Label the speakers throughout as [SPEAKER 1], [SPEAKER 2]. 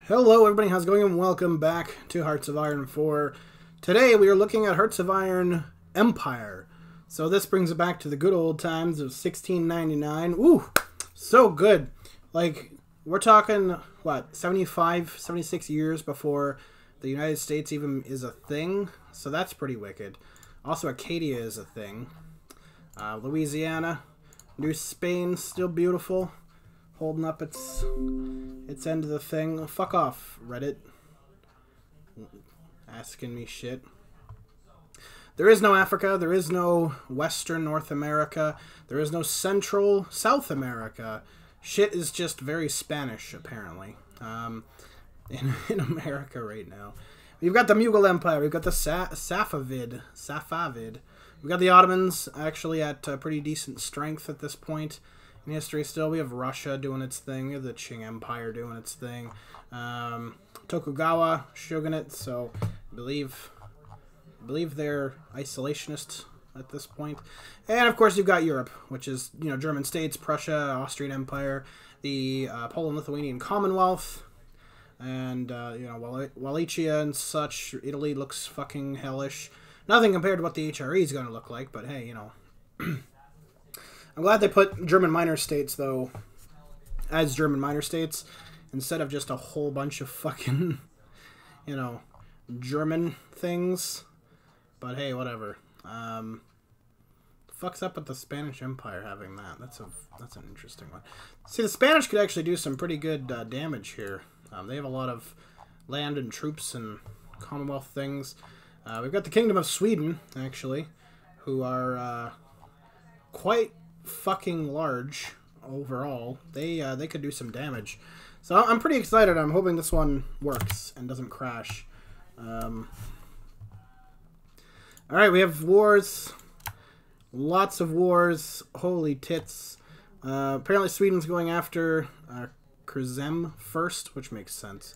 [SPEAKER 1] Hello everybody, how's it going, and welcome back to Hearts of Iron 4. Today we are looking at Hearts of Iron Empire. So this brings it back to the good old times of 1699. Ooh, so good. Like, we're talking, what, 75, 76 years before the United States even is a thing? So that's pretty wicked. Also, Acadia is a thing. Louisiana, New Spain, still beautiful. Holding up its end of the thing. Fuck off, Reddit. Asking me shit. There is no Africa. There is no Western North America. There is no Central South America. Shit is just very Spanish, apparently. In America right now. We've got the Mughal Empire. We've got the Safavid. We've got the Ottomans, actually at pretty decent strength at this point. In history still, we have Russia doing its thing, we have the Qing Empire doing its thing, Tokugawa shogunate, so I believe they're isolationist at this point. And of course you've got Europe, which is, you know, German states, Prussia, Austrian Empire, the Poland-Lithuanian Commonwealth, and you know, Wallachia and such. Italy looks fucking hellish. Nothing compared to what the HRE is going to look like, but hey, you know. I'm glad they put German minor states, though, as German minor states, instead of just a whole bunch of fucking, you know, German things. But hey, whatever. Fucks up with the Spanish Empire having that. That's an interesting one. See, the Spanish could actually do some pretty good damage here. They have a lot of land and troops and Commonwealth things. We've got the Kingdom of Sweden, actually, who are quite fucking large overall. They could do some damage, so I'm pretty excited. I'm hoping this one works and doesn't crash. All right, we have wars, lots of wars. Holy tits. Apparently Sweden's going after Kurzem first, which makes sense.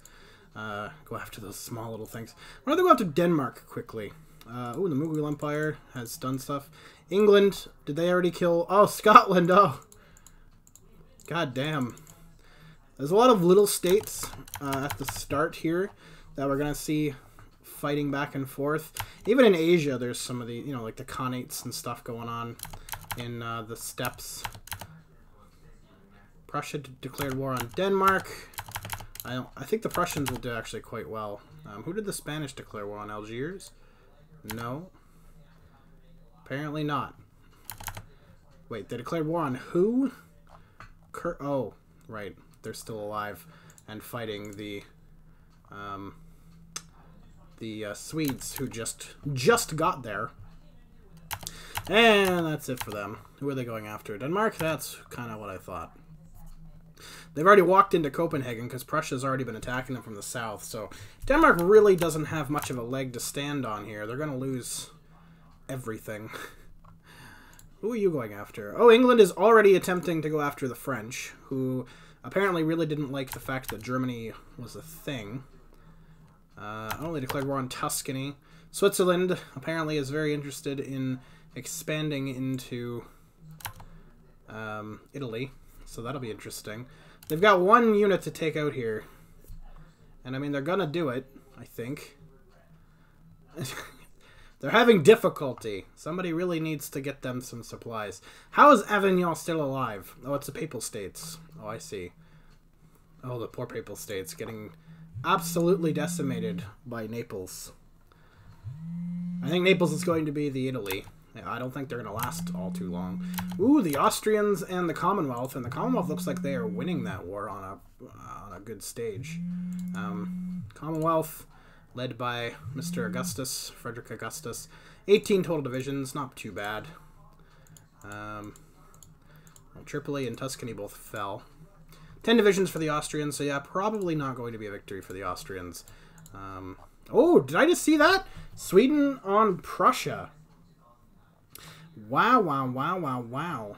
[SPEAKER 1] Go after those small little things. Why don't they go after Denmark quickly? Oh, the Mughal Empire has done stuff. England, did they already kill? Oh, Scotland, oh. God damn. There's a lot of little states at the start here that we're going to see fighting back and forth. Even in Asia, there's some of the, you know, like the Khanates and stuff going on in the steppes. Prussia declared war on Denmark. I think the Prussians will do actually quite well. Who did the Spanish declare war on? Algiers? No. Apparently not. Wait, they declared war on who? Oh, right. They're still alive and fighting the Swedes, who just got there. And that's it for them. Who are they going after? Denmark? That's kind of what I thought. They've already walked into Copenhagen because Prussia's already been attacking them from the south. So Denmark really doesn't have much of a leg to stand on here. They're going to lose everything. Who are you going after? Oh, England is already attempting to go after the French, who apparently really didn't like the fact that Germany was a thing. Only declared war on Tuscany. Switzerland apparently is very interested in expanding into Italy. So that'll be interesting. They've got one unit to take out here. And I mean, they're gonna do it, I think. They're having difficulty. Somebody really needs to get them some supplies. How is Avignon still alive? Oh, it's the Papal States. Oh, I see. Oh, the poor Papal States getting absolutely decimated by Naples. I think Naples is going to be the Italy. I don't think they're going to last all too long. Ooh, the Austrians and the Commonwealth. And the Commonwealth looks like they are winning that war on a good stage. Commonwealth, led by Mr. Augustus, Frederick Augustus. 18 total divisions, not too bad. Well, Tripoli and Tuscany both fell. 10 divisions for the Austrians, so yeah, probably not going to be a victory for the Austrians. Oh, did I just see that? Sweden on Prussia. Wow, wow, wow, wow, wow.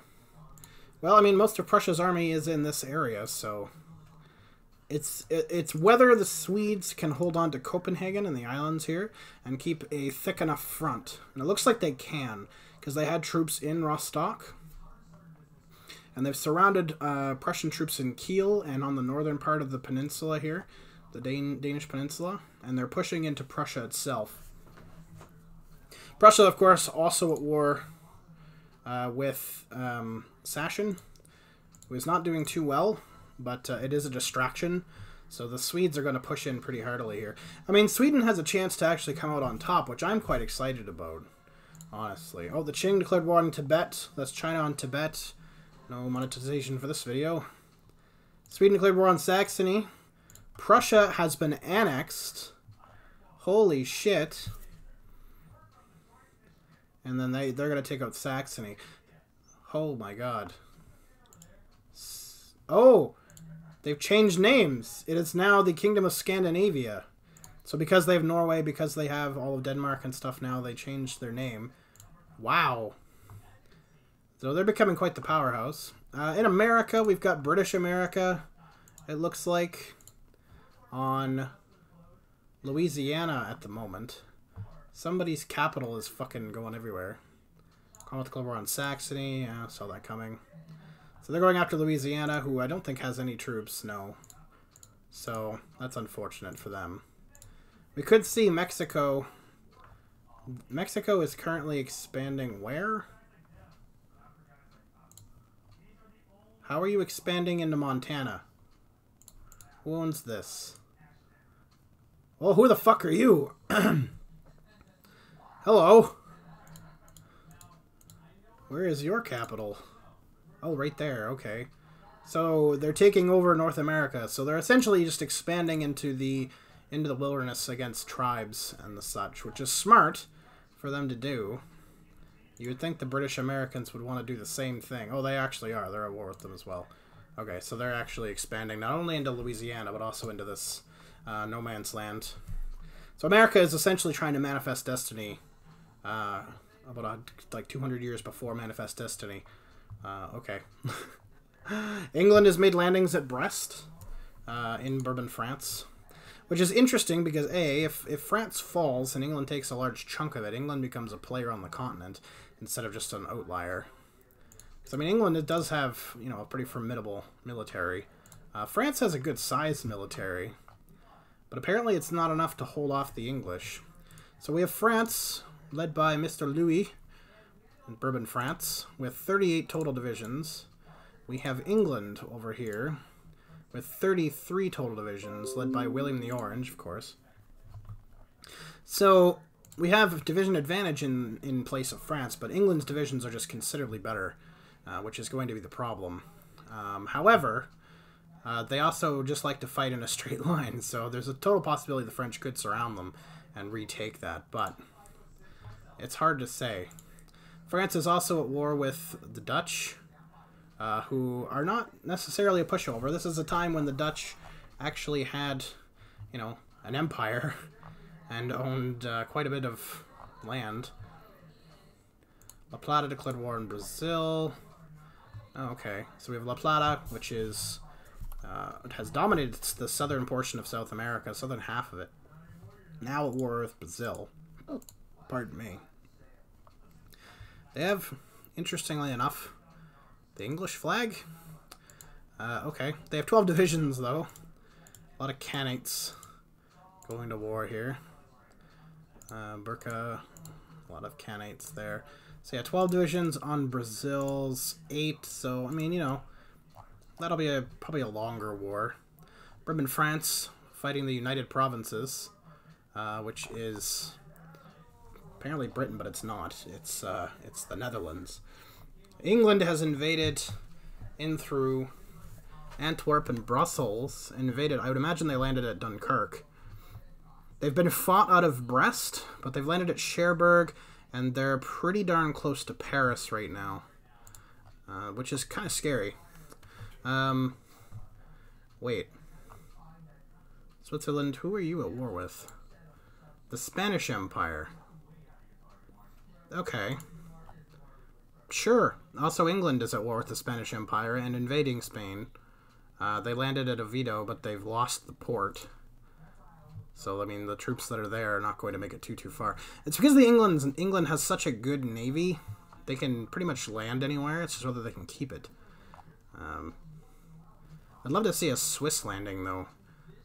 [SPEAKER 1] Well, I mean, most of Prussia's army is in this area, so it's whether the Swedes can hold on to Copenhagen and the islands here and keep a thick enough front. And it looks like they can, because they had troops in Rostock. And they've surrounded Prussian troops in Kiel and on the northern part of the peninsula here. the Danish peninsula, and they're pushing into Prussia itself. Prussia, of course, also at war with Sachsen, who is not doing too well, but it is a distraction. So the Swedes are going to push in pretty heartily here. I mean, Sweden has a chance to actually come out on top, which I'm quite excited about, honestly. Oh, the Qing declared war on Tibet. That's China on Tibet. No monetization for this video. Sweden declared war on Saxony. Prussia has been annexed. Holy shit. And then they're going to take out Saxony. Oh my god. Oh! They've changed names. It is now the Kingdom of Scandinavia. So because they have Norway, because they have all of Denmark and stuff now, they changed their name. Wow. So they're becoming quite the powerhouse. In America, we've got British America, it looks like, on Louisiana at the moment. Somebody's capital is fucking going everywhere. Commonwealth declared war on Saxony. Yeah, saw that coming. So they're going after Louisiana, who I don't think has any troops, no. So that's unfortunate for them. We could see Mexico. Mexico is currently expanding where? How are you expanding into Montana? Who owns this? Well, who the fuck are you? Hello? Where is your capital? Oh, right there. Okay. So they're taking over North America. So they're essentially just expanding into the wilderness against tribes and the such, which is smart for them to do. You would think the British Americans would want to do the same thing. Oh, they actually are. They're at war with them as well. Okay, so they're actually expanding not only into Louisiana, but also into this no man's land. So America is essentially trying to manifest destiny about like 200 years before Manifest Destiny. Okay. England has made landings at Brest in Bourbon, France. Which is interesting because, A, if France falls and England takes a large chunk of it, England becomes a player on the continent instead of just an outlier. So, I mean, England, it does have, you know, a pretty formidable military. France has a good sized military, but apparently it's not enough to hold off the English. So we have France, led by Mr. Louis in Bourbon, France, with 38 total divisions. We have England over here with 33 total divisions, led by William the Orange, of course. So we have division advantage in place of France, but England's divisions are just considerably better, which is going to be the problem. However, they also just like to fight in a straight line, so there's a total possibility the French could surround them and retake that, but it's hard to say. France is also at war with the Dutch, who are not necessarily a pushover. This is a time when the Dutch actually had, you know, an empire and owned quite a bit of land. La Plata declared war in Brazil. Oh, okay, so we have La Plata, which is it has dominated the southern portion of South America, southern half of it. Now at war with Brazil. Oh, pardon me. They have, interestingly enough, the English flag. Okay, they have 12 divisions though. A lot of Canaanites going to war here. Burka, a lot of Canaanites there. So yeah, 12 divisions on Brazil's 8. So I mean, you know, that'll be probably a longer war. Bourbon, France, fighting the United Provinces, which is apparently Britain, but it's not. It's the Netherlands. England has invaded in through Antwerp and Brussels. Invaded. I would imagine they landed at Dunkirk. They've been fought out of Brest, but they've landed at Cherbourg, and they're pretty darn close to Paris right now, which is kind of scary. Wait. Switzerland, who are you at war with? The Spanish Empire. Okay. Sure. Also, England is at war with the Spanish Empire and invading Spain. They landed at Oviedo, but they've lost the port. So, I mean, the troops that are there are not going to make it too far. It's because England has such a good navy, they can pretty much land anywhere. It's just whether they can keep it. I'd love to see a Swiss landing, though.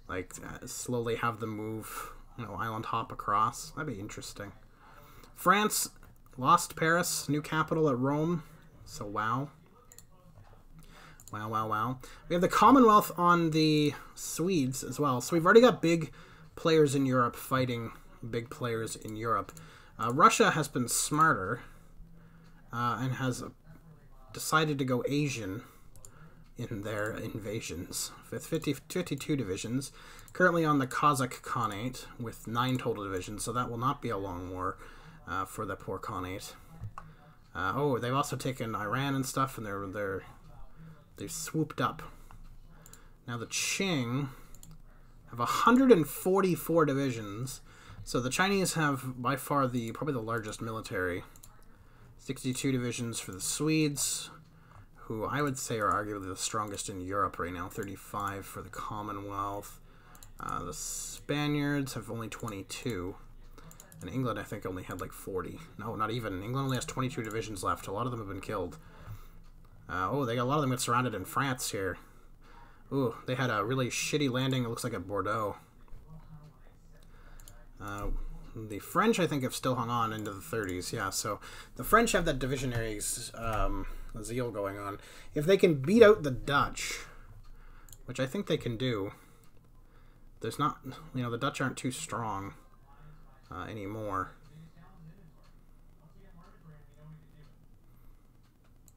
[SPEAKER 1] Like, slowly have them move, you know, island hop across. That'd be interesting. France lost Paris, new capital at Rome. So, wow. Wow, wow, wow. We have the Commonwealth on the Swedes as well. So we've already got big players in Europe fighting big players in Europe. Russia has been smarter and has decided to go Asian in their invasions. With 52 divisions. Currently on the Kazakh Khanate with 9 total divisions, so that will not be a long war for the poor Khanate. Oh, they've also taken Iran and stuff, and they've swooped up. Now the Qing have 144 divisions, so the Chinese have by far probably the largest military. 62 divisions for the Swedes, who I would say are arguably the strongest in Europe right now. 35 for the Commonwealth. The Spaniards have only 22. And England, I think, only had like 40. No, not even. England only has 22 divisions left. A lot of them have been killed. Oh, a lot of them get surrounded in France here. Ooh, they had a really shitty landing. It looks like at Bordeaux. The French, I think, have still hung on into the 30s. Yeah, so the French have that divisionary zeal going on. If they can beat out the Dutch, which I think they can do, there's not, you know, the Dutch aren't too strong anymore.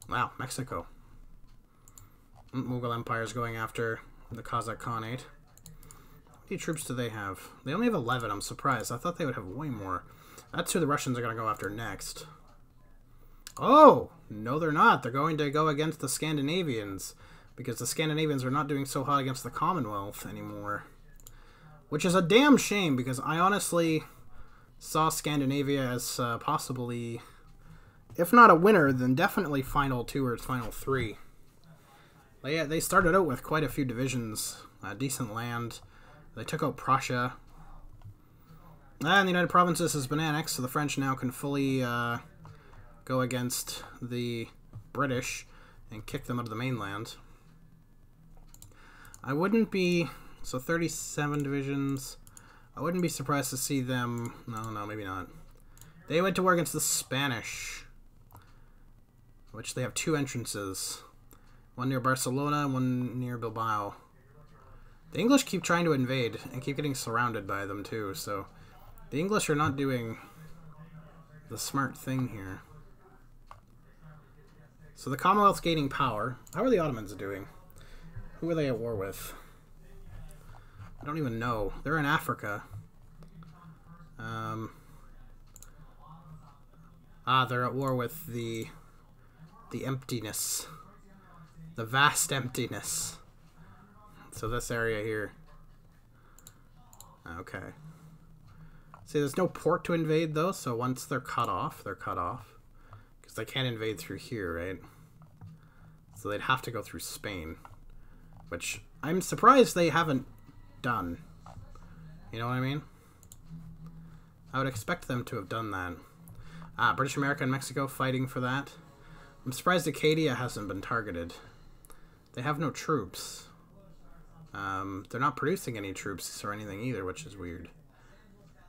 [SPEAKER 1] Wow, Mexico. Mughal Empire is going after the Kazakh Khanate. How many troops do they have? They only have 11. I'm surprised. I thought they would have way more. That's who the Russians are going to go after next. Oh! No, they're not. They're going to go against the Scandinavians, because the Scandinavians are not doing so hot against the Commonwealth anymore. Which is a damn shame, because I honestly saw Scandinavia as possibly, if not a winner, then definitely Final 2 or Final 3. They started out with quite a few divisions, decent land. They took out Prussia. And the United Provinces has been annexed, so the French now can fully go against the British and kick them out of the mainland. I wouldn't be... So 37 divisions. I wouldn't be surprised to see them... No, maybe not. They went to war against the Spanish, which they have 2 entrances. One near Barcelona, one near Bilbao. The English keep trying to invade and keep getting surrounded by them too, so the English are not doing the smart thing here. So the Commonwealth's gaining power. How are the Ottomans doing? Who are they at war with? I don't even know. They're in Africa. They're at war with the emptiness. The vast emptiness. So this area here. Okay. See, there's no port to invade, though, so once they're cut off, they're cut off. Because they can't invade through here, right? So they'd have to go through Spain. Which, I'm surprised they haven't done. You know what I mean? I would expect them to have done that. British America and Mexico fighting for that. I'm surprised Acadia hasn't been targeted. They have no troops. They're not producing any troops or anything either, which is weird.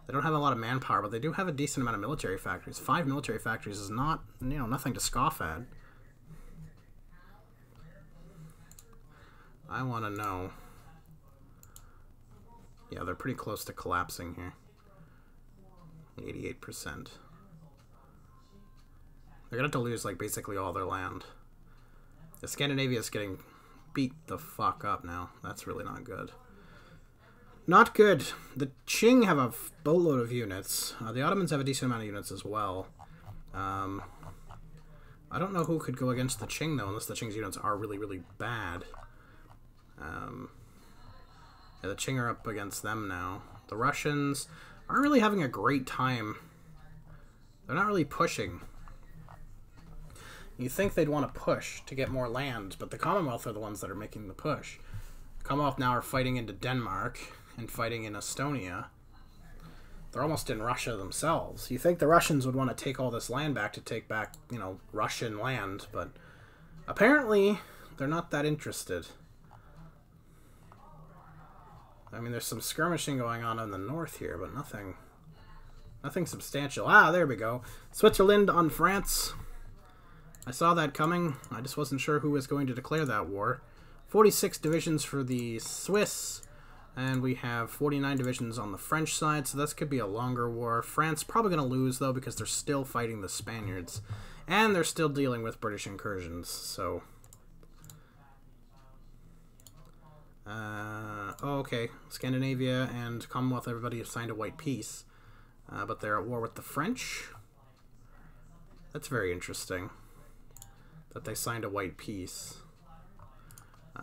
[SPEAKER 1] They don't have a lot of manpower, but they do have a decent amount of military factories. 5 military factories is not, you know, nothing to scoff at. I want to know. Yeah, they're pretty close to collapsing here. 88%. They're going to have to lose, like, basically all their land. The Scandinavia is getting beat the fuck up now. That's really not good. Not good. The Qing have a boatload of units. The Ottomans have a decent amount of units as well. I don't know who could go against the Qing, though, unless the Qing's units are really, really bad. Yeah, the Qing are up against them now. The Russians aren't really having a great time. They're not really pushing. You think they'd want to push to get more land, but the Commonwealth are the ones that are making the push. The Commonwealth now are fighting into Denmark and fighting in Estonia. They're almost in Russia themselves. You think the Russians would want to take all this land back to take back, you know, Russian land, but apparently they're not that interested. I mean, there's some skirmishing going on in the north here, but nothing substantial. Ah, there we go. Switzerland on France. I saw that coming. I just wasn't sure who was going to declare that war. 46 divisions for the Swiss, and we have 49 divisions on the French side, so this could be a longer war. France probably going to lose, though, because they're still fighting the Spaniards, and they're still dealing with British incursions, so... oh, okay. Scandinavia and Commonwealth, everybody have signed a white peace, but they're at war with the French. That's very interesting, that they signed a white peace.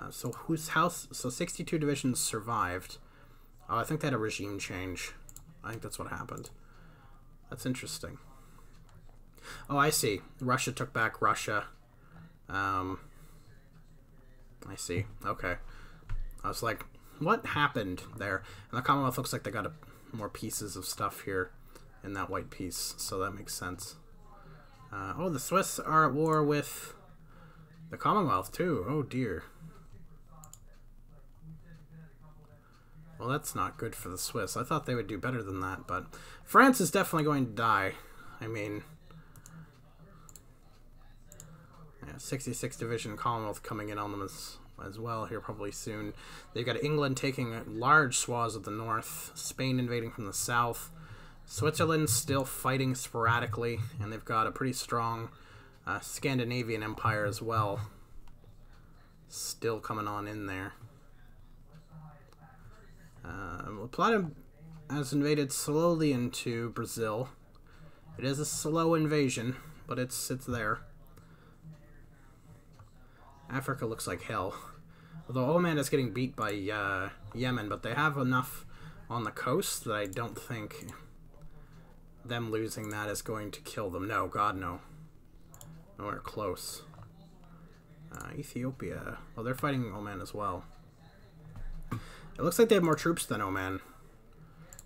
[SPEAKER 1] So whose house? So 62 divisions survived. Oh, I think they had a regime change. I think that's what happened. That's interesting. Oh, I see. Russia took back Russia. I see. Okay. I was like, what happened there? And the Commonwealth looks like they got more pieces of stuff here in that white piece, so that makes sense. Oh, the Swiss are at war with the Commonwealth, too. Oh, dear. Well, that's not good for the Swiss. I thought they would do better than that, but France is definitely going to die. I mean, yeah, 66 Division Commonwealth coming in on them as well here probably soon. They've got England taking large swaths of the north, Spain invading from the south, Switzerland still fighting sporadically, and they've got a pretty strong Scandinavian empire as well, still coming on in there. Plata has invaded slowly into Brazil. It is a slow invasion, but it's there. Africa looks like hell. Although Oman is getting beat by Yemen, but they have enough on the coast that I don't think them losing that is going to kill them. No, God, no. Nowhere close. Ethiopia. Well, they're fighting Oman as well. It looks like they have more troops than Oman.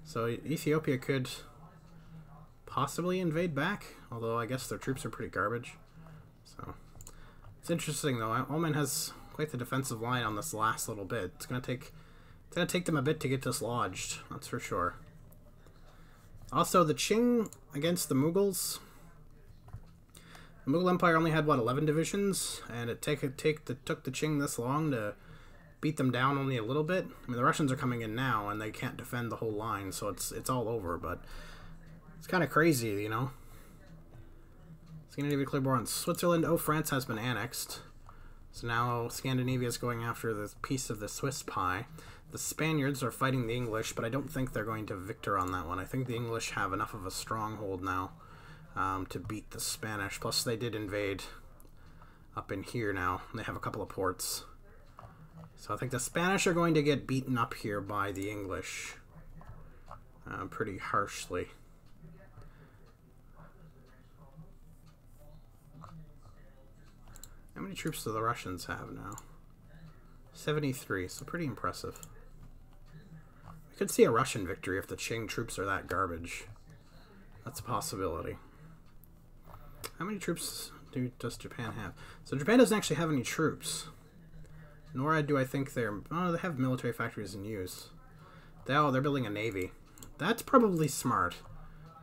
[SPEAKER 1] So Ethiopia could possibly invade back, although I guess their troops are pretty garbage. So it's interesting though. Oman has quite the defensive line on this last little bit. It's gonna take them a bit to get dislodged, that's for sure. Also, the Qing against the Mughals. The Mughal Empire only had what, 11 divisions, and it took the Qing this long to beat them down only a little bit. I mean, the Russians are coming in now, and they can't defend the whole line, so it's all over. But it's kind of crazy, you know. Scandinavia declared war on Switzerland. Oh, France has been annexed, so now Scandinavia is going after this piece of the Swiss pie. The Spaniards are fighting the English, but I don't think they're going to victor on that one. I think the English have enough of a stronghold now to beat the Spanish. Plus, they did invade up in here now. They have a couple of ports. So I think the Spanish are going to get beaten up here by the English pretty harshly. How many troops do the Russians have now? 73, so pretty impressive. We could see a Russian victory if the Qing troops are that garbage. That's a possibility. How many troops does Japan have? So Japan doesn't actually have any troops. Nor do I think they have military factories in use. They're building a navy. That's probably smart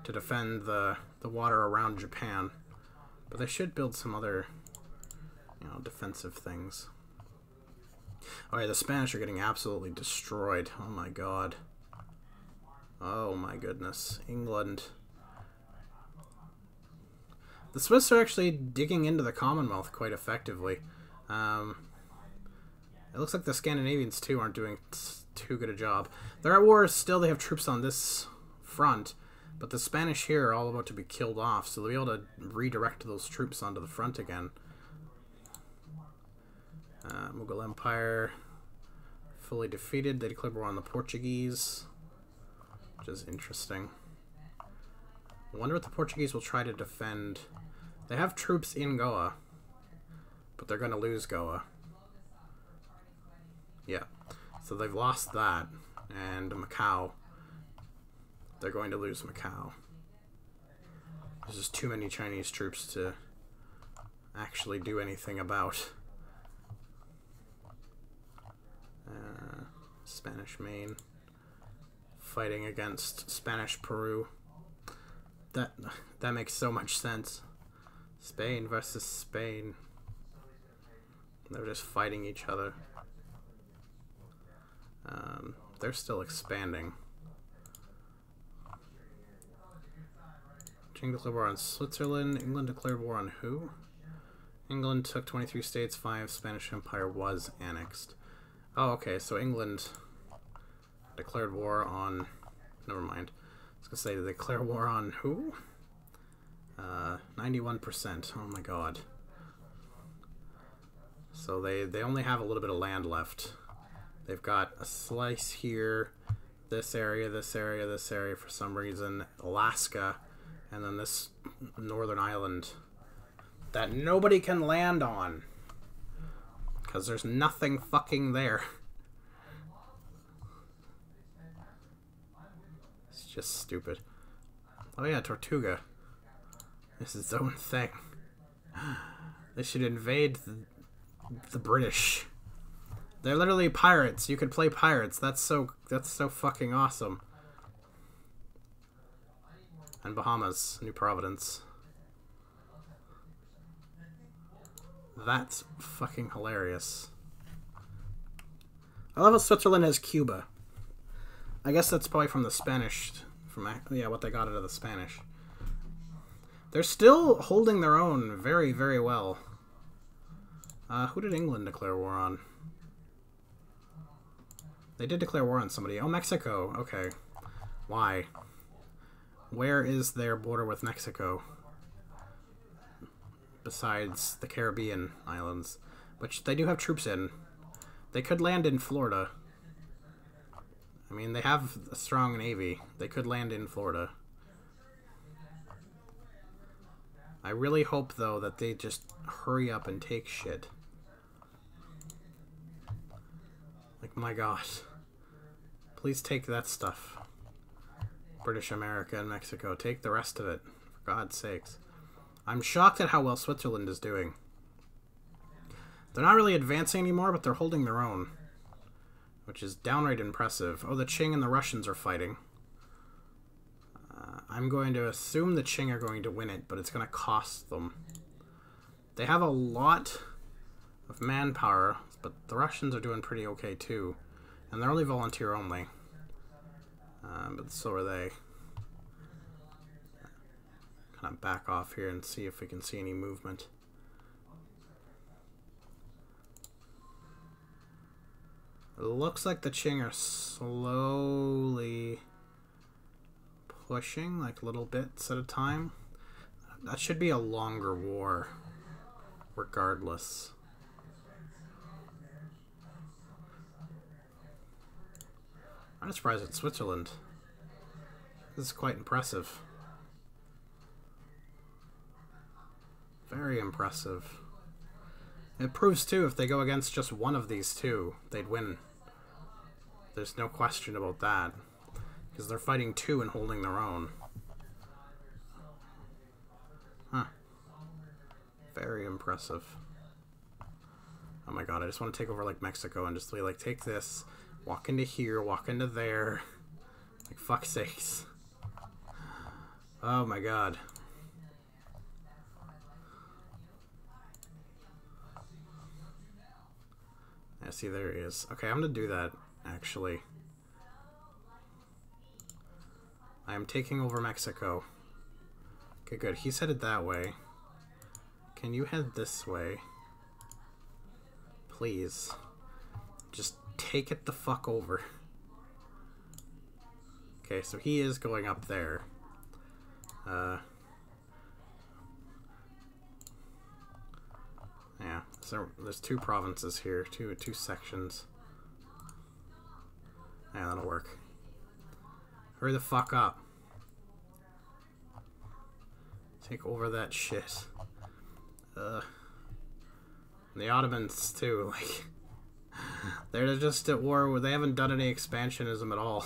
[SPEAKER 1] to defend the water around Japan. But they should build some other, defensive things. Oh yeah, the Spanish are getting absolutely destroyed. Oh my god. Oh my goodness. England. The Swiss are actually digging into the Commonwealth quite effectively. It looks like the Scandinavians, too, aren't doing too good a job. They're at war still. They have troops on this front, but the Spanish here are all about to be killed off, so they'll be able to redirect those troops onto the front again. Mughal Empire fully defeated. They declared war on the Portuguese, which is interesting. I wonder what the Portuguese will try to defend. They have troops in Goa, but they're going to lose Goa. Yeah, so they've lost that, and Macau. They're going to lose Macau. There's just too many Chinese troops to actually do anything about. Spanish Main. fighting against Spanish Peru. That makes so much sense. Spain versus Spain. They're just fighting each other. They're still expanding. China declared war on Switzerland. England declared war on who? England took 23 states, 5 Spanish Empire was annexed. Oh, okay, so England declared war on... Never mind. I was going to say, they declare war on who? 91%. Oh my god. So they only have a little bit of land left. They've got a slice here, this area, this area, this area for some reason, Alaska, and then this northern island that nobody can land on. Because there's nothing fucking there. It's just stupid. Oh yeah, Tortuga. This is its own thing. They should invade the British. They're literally pirates. You could play pirates. That's so fucking awesome. And Bahamas, New Providence. That's fucking hilarious. I love how Switzerland has Cuba. I guess that's probably from the Spanish. Yeah, what they got out of the Spanish. They're still holding their own very, very well. Who did England declare war on? They did declare war on somebody. Oh, Mexico. Okay. Why? Where is their border with Mexico? Besides the Caribbean islands, which they do have troops in. They could land in Florida. I mean, they have a strong navy. They could land in Florida. I really hope, though, that they just hurry up and take shit. Like, my god. Please take that stuff. British America and Mexico. Take the rest of it. For God's sakes. I'm shocked at how well Switzerland is doing. They're not really advancing anymore, but they're holding their own. Which is downright impressive. Oh, the Qing and the Russians are fighting. I'm going to assume the Qing are going to win it, but it's going to cost them. They have a lot of manpower, but the Russians are doing pretty okay too. And they're only volunteer only. But so are they. Kind of back off here and see if we can see any movement. It looks like the Qing are slowly pushing, like little bits at a time. That should be a longer war, regardless. I'm surprised at Switzerland. This is quite impressive. Very impressive. It proves, too, if they go against just one of these two, they'd win. There's no question about that. Because they're fighting two and holding their own. Huh. Very impressive. Oh my god, I just want to take over, like, Mexico and just be like, take this, walk into here, walk into there. Like, fuck's sakes. Oh my god. Yeah, see, there he is. Okay, I'm gonna do that, actually. I am taking over Mexico. Okay, good. He's headed that way. Can you head this way? Please. Just take it the fuck over. Okay, so he is going up there. Yeah, so there's two provinces here, two sections. Yeah, that'll work. Hurry the fuck up. Take over that shit. The Ottomans, too, like... They're just at war with... They haven't done any expansionism at all.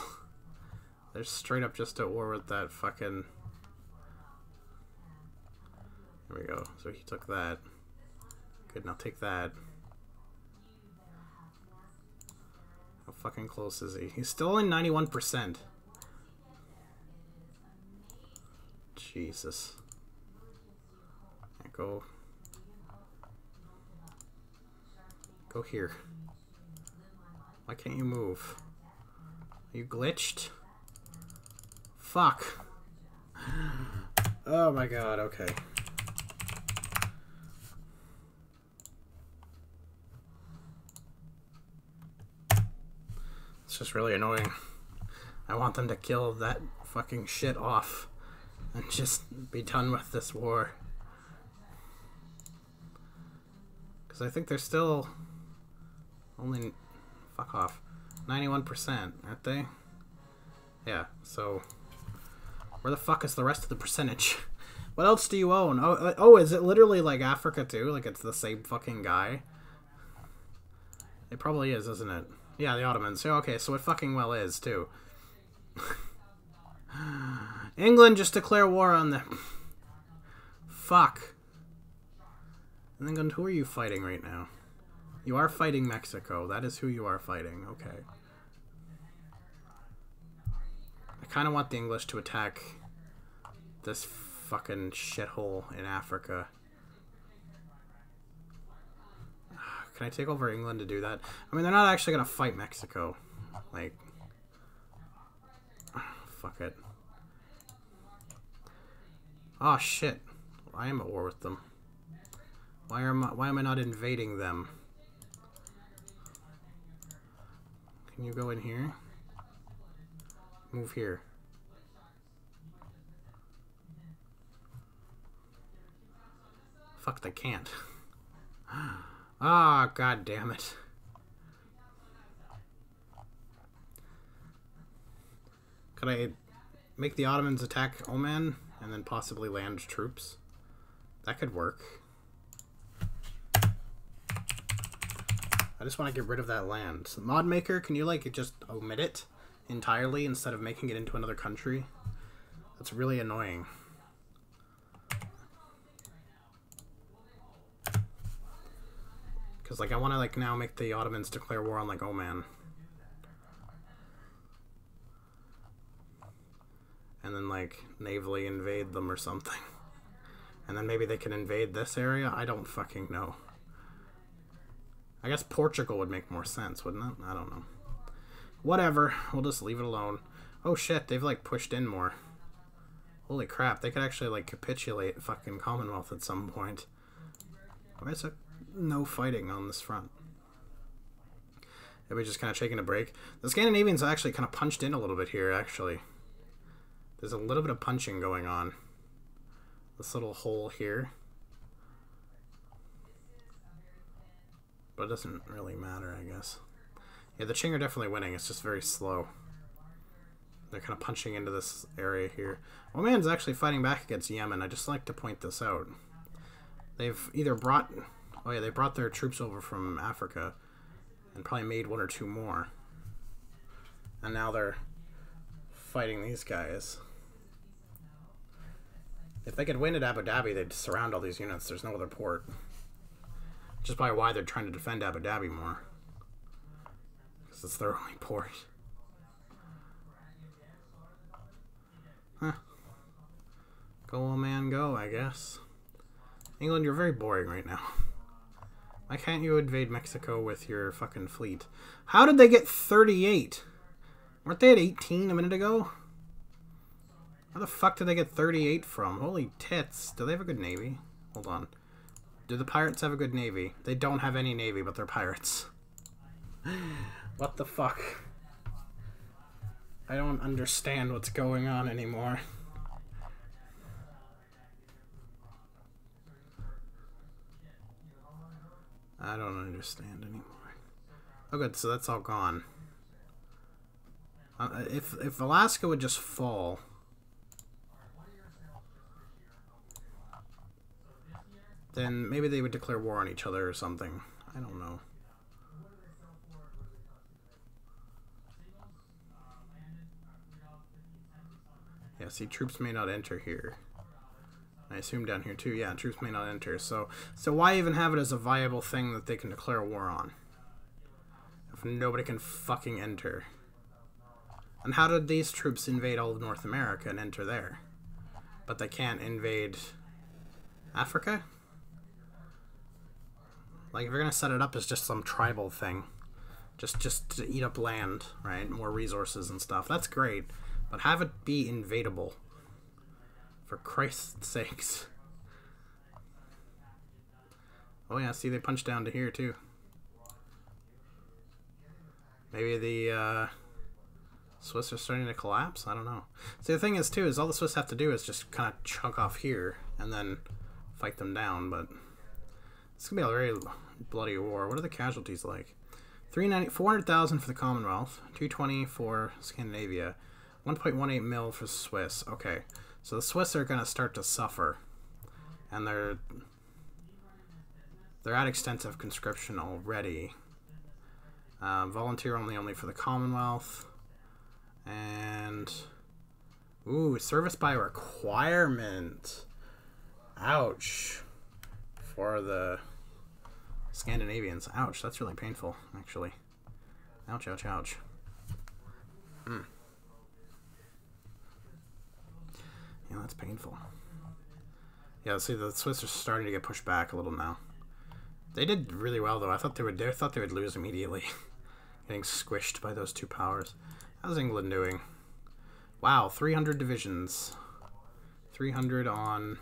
[SPEAKER 1] They're straight up just at war with that fucking... There we go. So he took that. Good, now take that. How fucking close is he? He's still only 91%. Jesus. Go. Go here. Why can't you move? Are you glitched? Fuck. Oh my god, okay. It's just really annoying. I want them to kill that fucking shit off and just be done with this war. Because I think they're still only... Fuck off. 91%, aren't they? Yeah, so... Where the fuck is the rest of the percentage? What else do you own? Oh, is it literally like Africa too? Like it's the same fucking guy? It probably is, isn't it? Yeah, the Ottomans. Yeah, okay, so it fucking well is too. England just declare war on them. Fuck. England, who are you fighting right now? You are fighting Mexico. That is who you are fighting. Okay. I kind of want the English to attack this fucking shithole in Africa. Can I take over England to do that? I mean, they're not actually going to fight Mexico. Like... Fuck it. Oh, shit. I am at war with them. Why am I not invading them? Can you go in here? Move here. Fuck, they can't. Ah, god damn it. Could I make the Ottomans attack Oman and then possibly land troops? That could work. I just want to get rid of that land. Mod Maker, can you like just omit it entirely instead of making it into another country? That's really annoying. Because like I want to like now make the Ottomans declare war on like Oman. And then like navally invade them or something. And then maybe they can invade this area? I don't fucking know. I guess Portugal would make more sense, wouldn't it? I don't know. Whatever. We'll just leave it alone. Oh shit, they've like pushed in more. Holy crap, they could actually like capitulate fucking Commonwealth at some point. Why is it no fighting on this front? Everybody just kind of taking a break. The Scandinavians actually kind of punched in a little bit here, actually. There's a little bit of punching going on. This little hole here. But it doesn't really matter, I guess. Yeah, the Qing are definitely winning. It's just very slow. They're kind of punching into this area here. Oman's actually fighting back against Yemen. I just like to point this out. They've either brought... Oh yeah, they brought their troops over from Africa and probably made one or two more. And now they're fighting these guys. If they could win at Abu Dhabi, they'd surround all these units. There's no other port. Which is probably why they're trying to defend Abu Dhabi more. Because it's their only port. Huh. Go, old man, go, I guess. England, you're very boring right now. Why can't you invade Mexico with your fucking fleet? How did they get 38? Weren't they at 18 a minute ago? How the fuck did they get 38 from? Holy tits. Do they have a good navy? Hold on. Do the pirates have a good navy? They don't have any navy, but they're pirates. What the fuck? I don't understand what's going on anymore. I don't understand anymore. Oh good, so that's all gone. If Alaska would just fall... then maybe they would declare war on each other or something. I don't know. Yeah, see, troops may not enter here. I assume down here too. Yeah, troops may not enter. So why even have it as a viable thing that they can declare war on? If nobody can fucking enter. And how did these troops invade all of North America and enter there? but they can't invade Africa? Like, if you're gonna set it up as just some tribal thing, just to eat up land, right? More resources and stuff. That's great, but have it be invadable. For Christ's sakes. Oh yeah, see, they punched down to here too. Maybe the Swiss are starting to collapse? I don't know. See, the thing is too, is all the Swiss have to do is just kind of chunk off here and then fight them down, but it's gonna be a very bloody war. What are the casualties like? 400,000 for the Commonwealth, 220 for Scandinavia, 1.18 mil for Swiss. Okay, so the Swiss are gonna start to suffer, and they're at extensive conscription already. Volunteer only for the Commonwealth, and ooh, service by requirement. Ouch. For the Scandinavians. Ouch, that's really painful, actually. Ouch, ouch, ouch. Yeah, that's painful. Yeah, see, the Swiss are starting to get pushed back a little now. They did really well, though. I thought they would lose immediately. Getting squished by those two powers. How's England doing? Wow, 300 divisions. 300 on...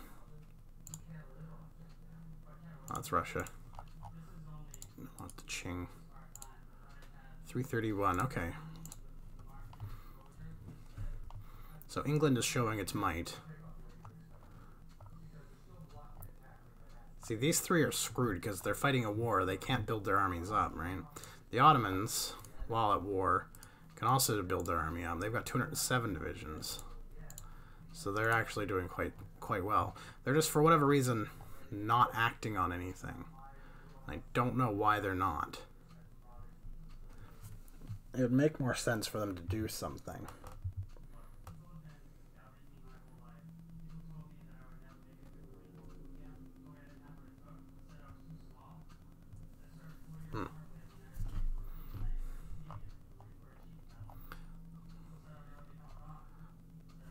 [SPEAKER 1] Oh, that's Russia. Not the Qing. 331, okay. So England is showing its might. See, these three are screwed because they're fighting a war. They can't build their armies up, right? The Ottomans, while at war, can also build their army up. They've got 207 divisions. So they're actually doing quite well. They're just, for whatever reason, not acting on anything. I don't know why they're not. It would make more sense for them to do something.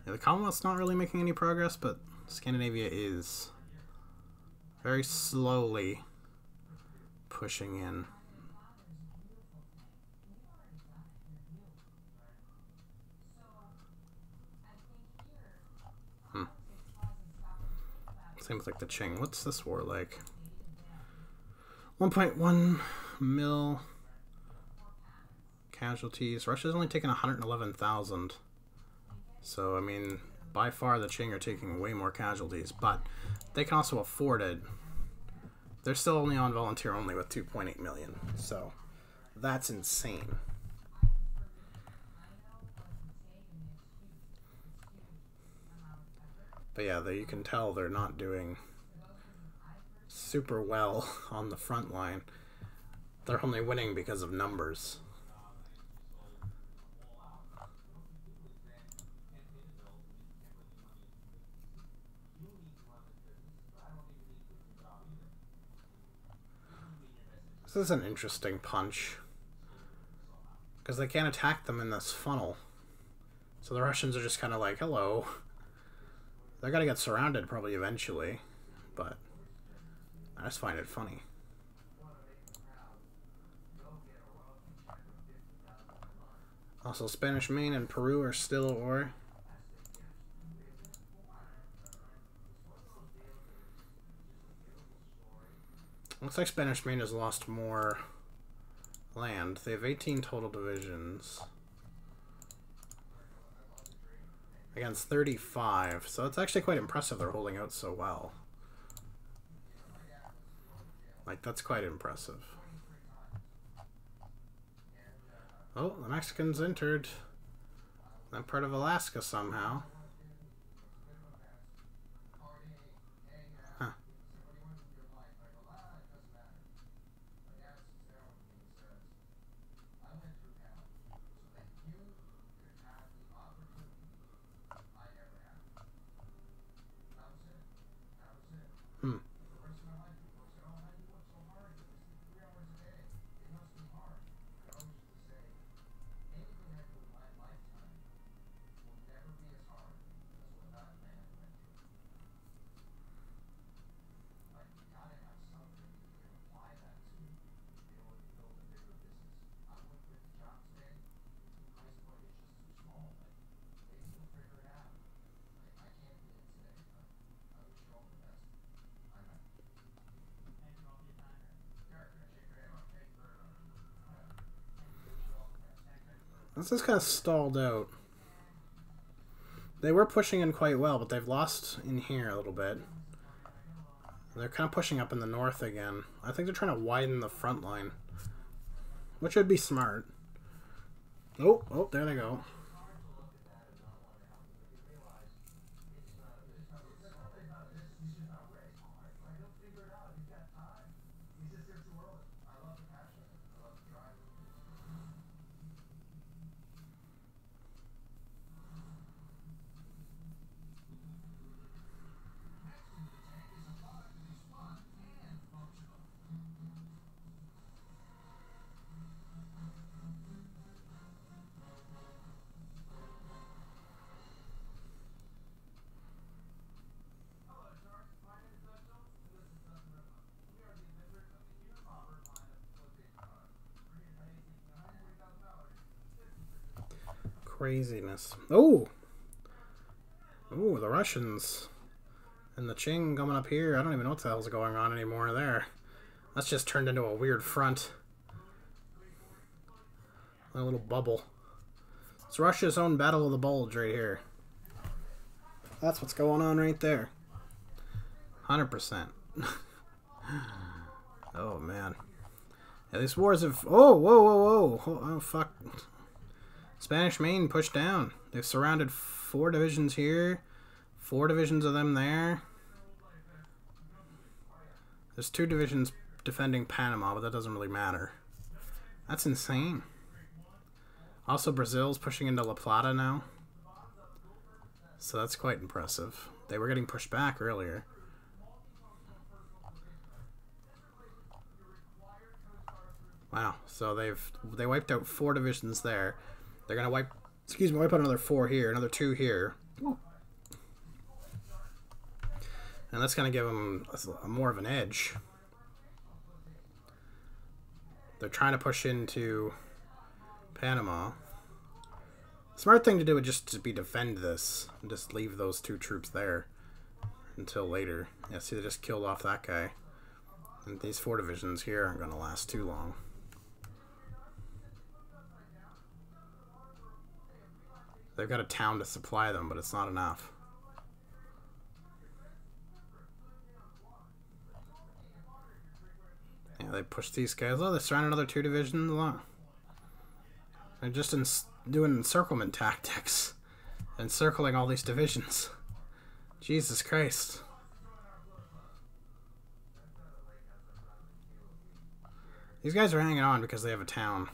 [SPEAKER 1] Yeah, the Commonwealth's not really making any progress, but Scandinavia is very slowly pushing in. Same with like the Qing. What's this war like? 1.1 mil casualties. Russia's only taken 111,000. So, I mean, by far the Qing are taking way more casualties, but they can also afford it. They're still only on volunteer only with 2.8 million, so that's insane. But yeah, you can tell they're not doing super well on the front line. They're only winning because of numbers. This is an interesting punch, because they can't attack them in this funnel. So the Russians are just kind of like, hello. They're gonna get surrounded probably eventually, but I just find it funny. Also, Spanish Main and Peru are still at war. Looks like Spanish Main has lost more land. They have 18 total divisions against 35, so it's actually quite impressive they're holding out so well. Like, that's quite impressive. Oh, the Mexicans entered that part of Alaska somehow. Huh. This is kind of stalled out. They were pushing in quite well, but they've lost in here a little bit. They're kind of pushing up in the north again. I think they're trying to widen the front line, which would be smart. Oh, there they go. Craziness. Oh, the Russians and the Qing coming up here. I don't even know what the hell's going on anymore there. That's just turned into a weird front. A little bubble. It's Russia's own Battle of the Bulge right here. That's what's going on right there. 100%. Oh, man. Yeah, these wars have... Oh, whoa. Oh, fuck. Spanish Main pushed down. They've surrounded 4 divisions here. 4 divisions of them there. There's 2 divisions defending Panama, but that doesn't really matter. That's insane. Also, Brazil's pushing into La Plata now. So that's quite impressive. They were getting pushed back earlier. Wow, so they wiped out 4 divisions there. They're gonna wipe out another 4 here, another 2 here. And that's gonna give them more of an edge. They're trying to push into Panama. Smart thing to do would just be defend this and just leave those 2 troops there until later. Yeah, see, they just killed off that guy. And these 4 divisions here aren't gonna last too long. They've got a town to supply them, but it's not enough. Yeah, they pushed these guys. Oh, they surrounded another 2 divisions along. They're just doing encirclement tactics. Encircling all these divisions. Jesus Christ. These guys are hanging on because they have a town.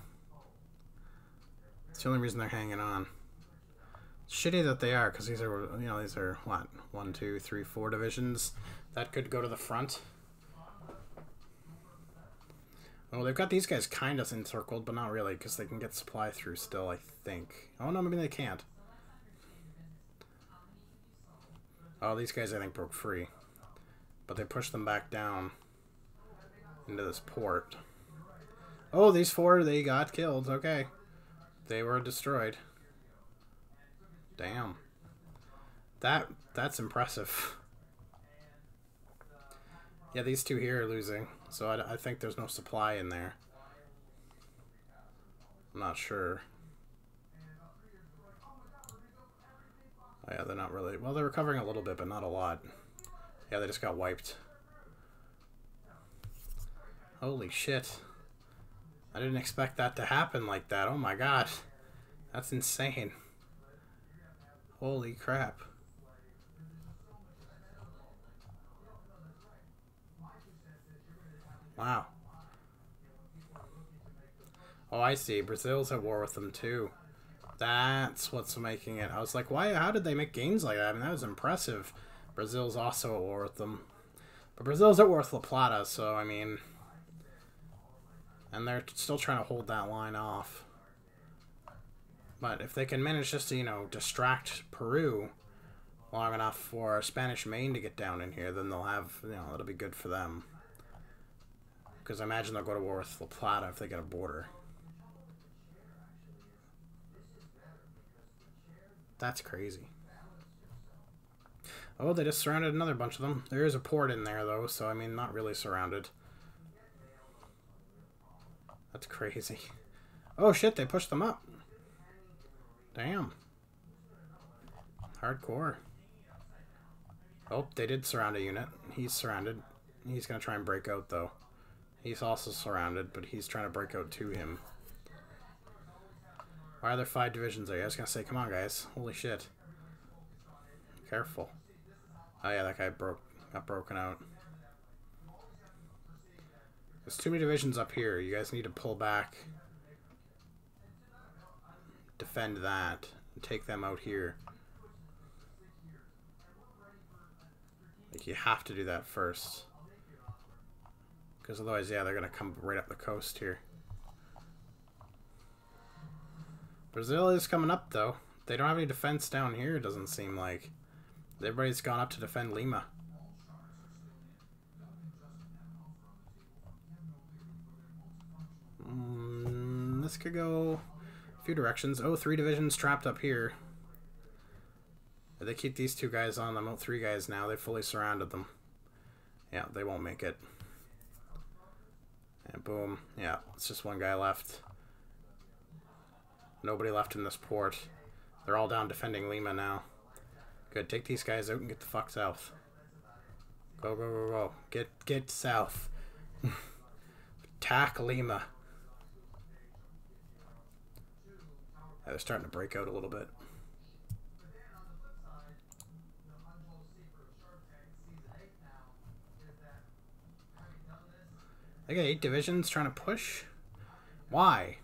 [SPEAKER 1] It's the only reason they're hanging on. Shitty that they are, because these are, these are, what, 1, 2, 3, 4 divisions that could go to the front. Well, they've got these guys kind of encircled, but not really, because they can get supply through still, I think. Oh, no, maybe they can't. Oh, these guys, I think, broke free. But they pushed them back down into this port. Oh, these 4, they got killed. Okay. They were destroyed. Damn. That's impressive. Yeah, these 2 here are losing, so I think there's no supply in there. I'm not sure. Oh, yeah, they're not really... Well, they're recovering a little bit, but not a lot. Yeah, they just got wiped. Holy shit. I didn't expect that to happen like that. Oh my god. That's insane. Holy crap. Wow. Oh, I see. Brazil's at war with them too. That's what's making it. I was like, why? How did they make gains like that? I mean, that was impressive. Brazil's also at war with them. But Brazil's at war with La Plata, so, I mean... And they're still trying to hold that line off. But if they can manage just to, distract Peru long enough for Spanish Main to get down in here, then they'll have, it'll be good for them. Because I imagine they'll go to war with La Plata if they get a border. That's crazy. Oh, they just surrounded another bunch of them. There is a port in there, though, so, I mean, not really surrounded. That's crazy. Oh, shit, they pushed them up. Damn. Hardcore. Oh, they did surround a unit. He's surrounded. He's going to try and break out, though. He's also surrounded, but he's trying to break out to him. Why are there 5 divisions there? I was going to say, come on, guys. Holy shit. Careful. Oh, yeah, that guy got broken out. There's too many divisions up here. You guys need to pull back. Defend that. And take them out here. Like, you have to do that first. Because otherwise, yeah, they're going to come right up the coast here. Brazil is coming up, though. They don't have any defense down here, it doesn't seem like. Everybody's gone up to defend Lima. This could go a few directions. Oh, 3 divisions trapped up here. If they keep these 2 guys on them, oh, 3 guys now. They fully surrounded them. Yeah, they won't make it. And boom. Yeah, it's just 1 guy left. Nobody left in this port. They're all down defending Lima now. Good, take these guys out and get the fuck south. Go, go, go, go. Get south. Attack Lima. Yeah, they're starting to break out a little bit. They got 8 divisions trying to push. Why?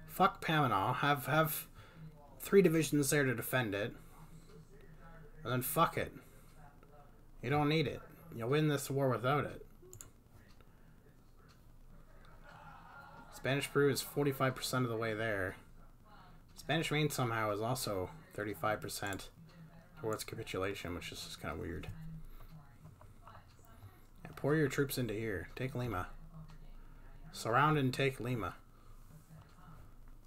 [SPEAKER 1] Fuck Panama. Have 3 divisions there to defend it. And then fuck it. You don't need it. You'll win this war without it. Spanish Peru is 45% of the way there. Spanish Main somehow is also 35% towards capitulation, which is just kind of weird. Yeah, pour your troops into here. Take Lima. Surround and take Lima.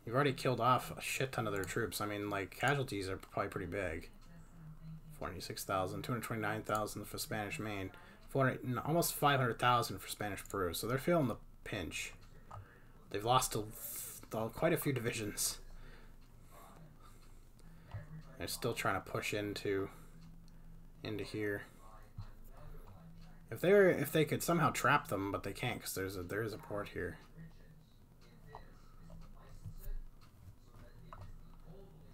[SPEAKER 1] You've already killed off a shit ton of their troops. I mean, like, casualties are probably pretty big. 486,000, 229,000 for Spanish Main, almost 500,000 for Spanish Peru. So they're feeling the pinch. They've lost quite a few divisions. They're still trying to push into here. If they could somehow trap them, but they can't because there is a port here.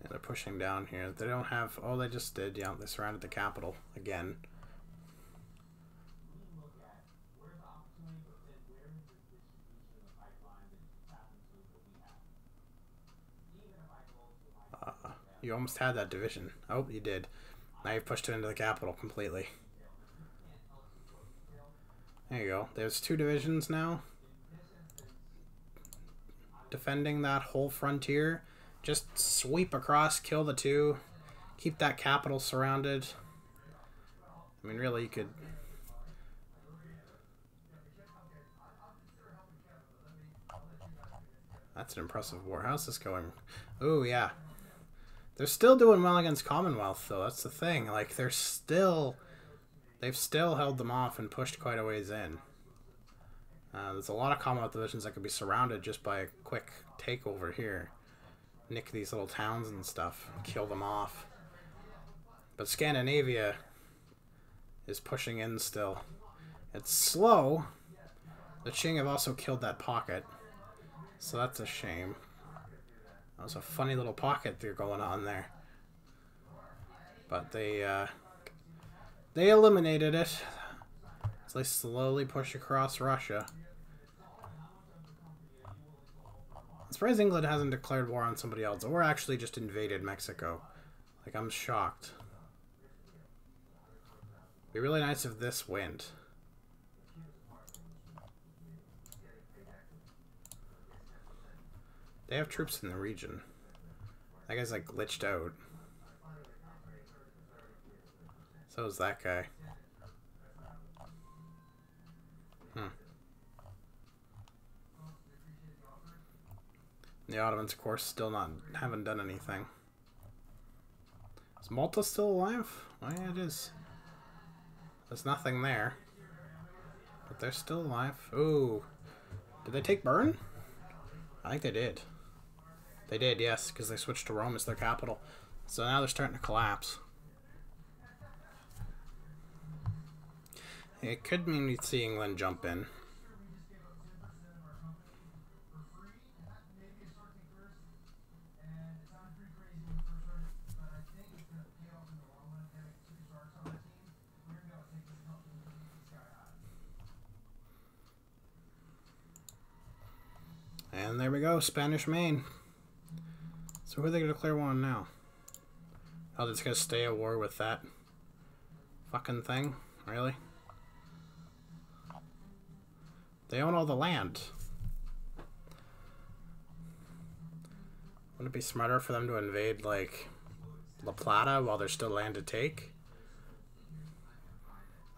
[SPEAKER 1] Yeah, they're pushing down here. They don't have... Oh, they just did. Yeah, they surrounded the capital again. You almost had that division. Oh, you did. Now you've pushed it into the capital completely. There you go. There's 2 divisions now. Defending that whole frontier. Just sweep across, kill the 2. Keep that capital surrounded. I mean, really, you could... That's an impressive war. How's this going? Ooh, yeah. They're still doing well against Commonwealth, though. That's the thing. Like, they've still held them off and pushed quite a ways in. There's a lot of Commonwealth divisions that could be surrounded just by a quick takeover here. Nick these little towns and stuff. Kill them off. But Scandinavia is pushing in still. It's slow. The Qing have also killed that pocket. So that's a shame. That was a funny little pocket they're going on there. But they eliminated it. So they slowly push across Russia. I'm surprised England hasn't declared war on somebody else, or actually just invaded Mexico. Like, I'm shocked. It'd be really nice if this went. They have troops in the region. That guy's like glitched out. So is that guy. The Ottomans, of course, still haven't done anything. Is Malta still alive? Oh yeah, it is. There's nothing there. But they're still alive. Ooh. Did they take Bern? I think they did. They did, yes, because they switched to Rome as their capital. So now they're starting to collapse. It could mean we'd see England jump in. And there we go, Spanish Main. So who are they going to declare war on now? Oh, they're just going to stay at war with that fucking thing? Really? They own all the land. Wouldn't it be smarter for them to invade, like, La Plata while there's still land to take?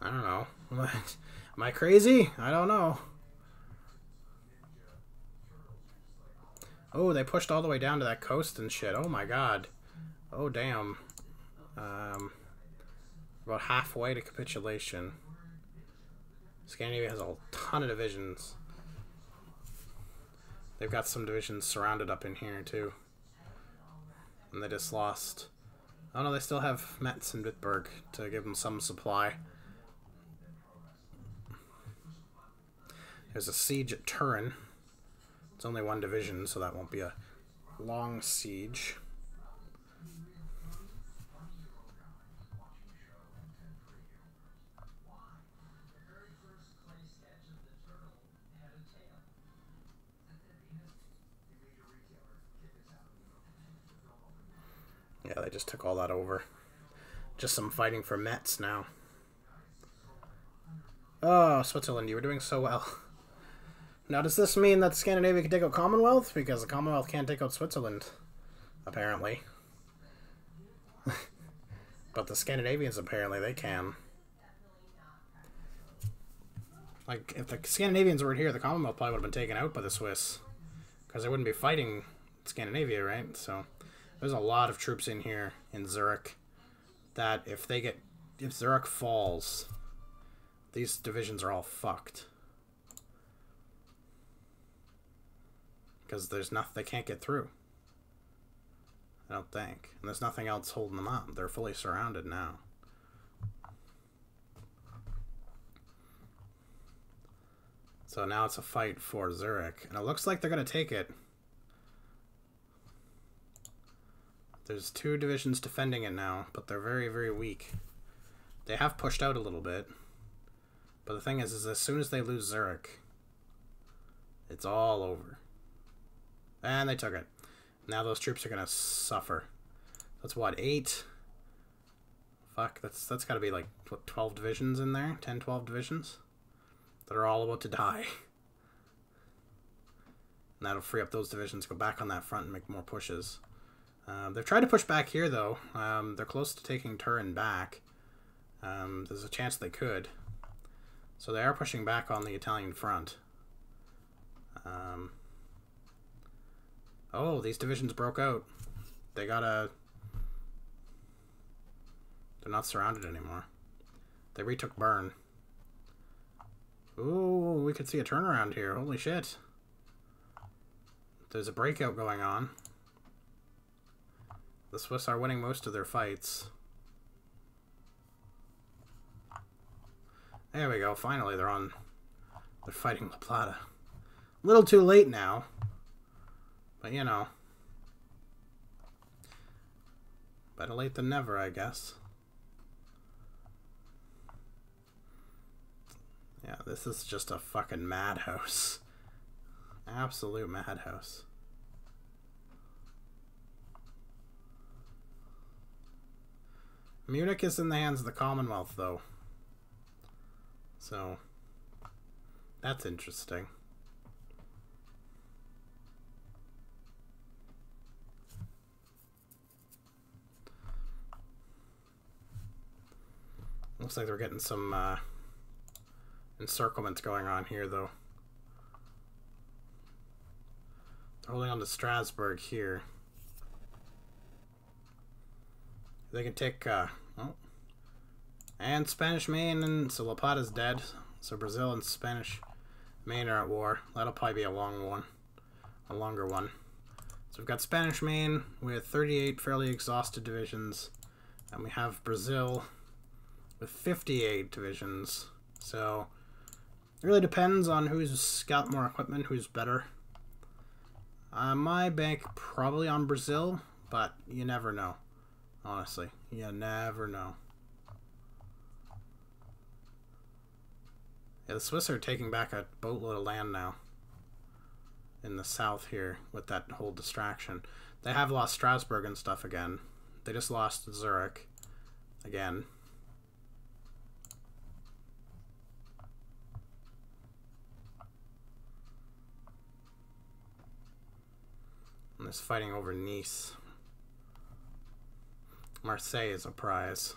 [SPEAKER 1] I don't know. Am I crazy? I don't know. Oh, they pushed all the way down to that coast and shit. Oh my god. Oh damn. About halfway to capitulation. Scandinavia has a ton of divisions. They've got some divisions surrounded up in here too. And they just lost. Oh no, they still have Metz and Bitburg to give them some supply. There's a siege at Turin. It's only one division, so that won't be a long siege. Yeah, they just took all that over. Just some fighting for Metz now. Oh, Switzerland, you were doing so well. Now, does this mean that Scandinavia can take out Commonwealth? Because the Commonwealth can't take out Switzerland, apparently. But the Scandinavians, apparently, they can. Like, if the Scandinavians were here, the Commonwealth probably would have been taken out by the Swiss. Because they wouldn't be fighting Scandinavia, right? So, there's a lot of troops in here, in Zurich, that if Zurich falls, these divisions are all fucked. Because there's nothing, they can't get through. I don't think. And there's nothing else holding them up. They're fully surrounded now. So now it's a fight for Zurich. And it looks like they're going to take it. There's 2 divisions defending it now, but they're very, very weak. They have pushed out a little bit. But the thing is as soon as they lose Zurich, it's all over. And they took it. Now those troops are going to suffer. That's what, 8? Fuck, that's got to be like, what, 12 divisions in there? 10, 12 divisions? That are all about to die. And that'll free up those divisions, go back on that front and make more pushes. They've tried to push back here, though. They're close to taking Turin back. There's a chance they could. So they are pushing back on the Italian front. Oh, these divisions broke out. They're not surrounded anymore. They retook Bern. Ooh, we could see a turnaround here. Holy shit. There's a breakout going on. The Swiss are winning most of their fights. There we go. Finally, they're fighting La Plata. A little too late now. But, you know. Better late than never, I guess. Yeah, this is just a fucking madhouse. Absolute madhouse. Munich is in the hands of the Commonwealth, though. So, that's interesting. Looks like they're getting some encirclements going on here, though. They're holding on to Strasbourg here. They can take, oh. And Spanish Main, and so La Plata's dead. So Brazil and Spanish Main are at war. That'll probably be a long one. A longer one. So we've got Spanish Main with 38 fairly exhausted divisions, and we have Brazil with 58 divisions. So it really depends on who's got more equipment, who's better. My bank probably on Brazil, but you never know. Honestly, you never know. Yeah, the Swiss are taking back a boatload of land now in the south here with that whole distraction. They have lost Strasbourg and stuff again. They just lost Zurich again. And there's fighting over Nice. Marseille is a prize.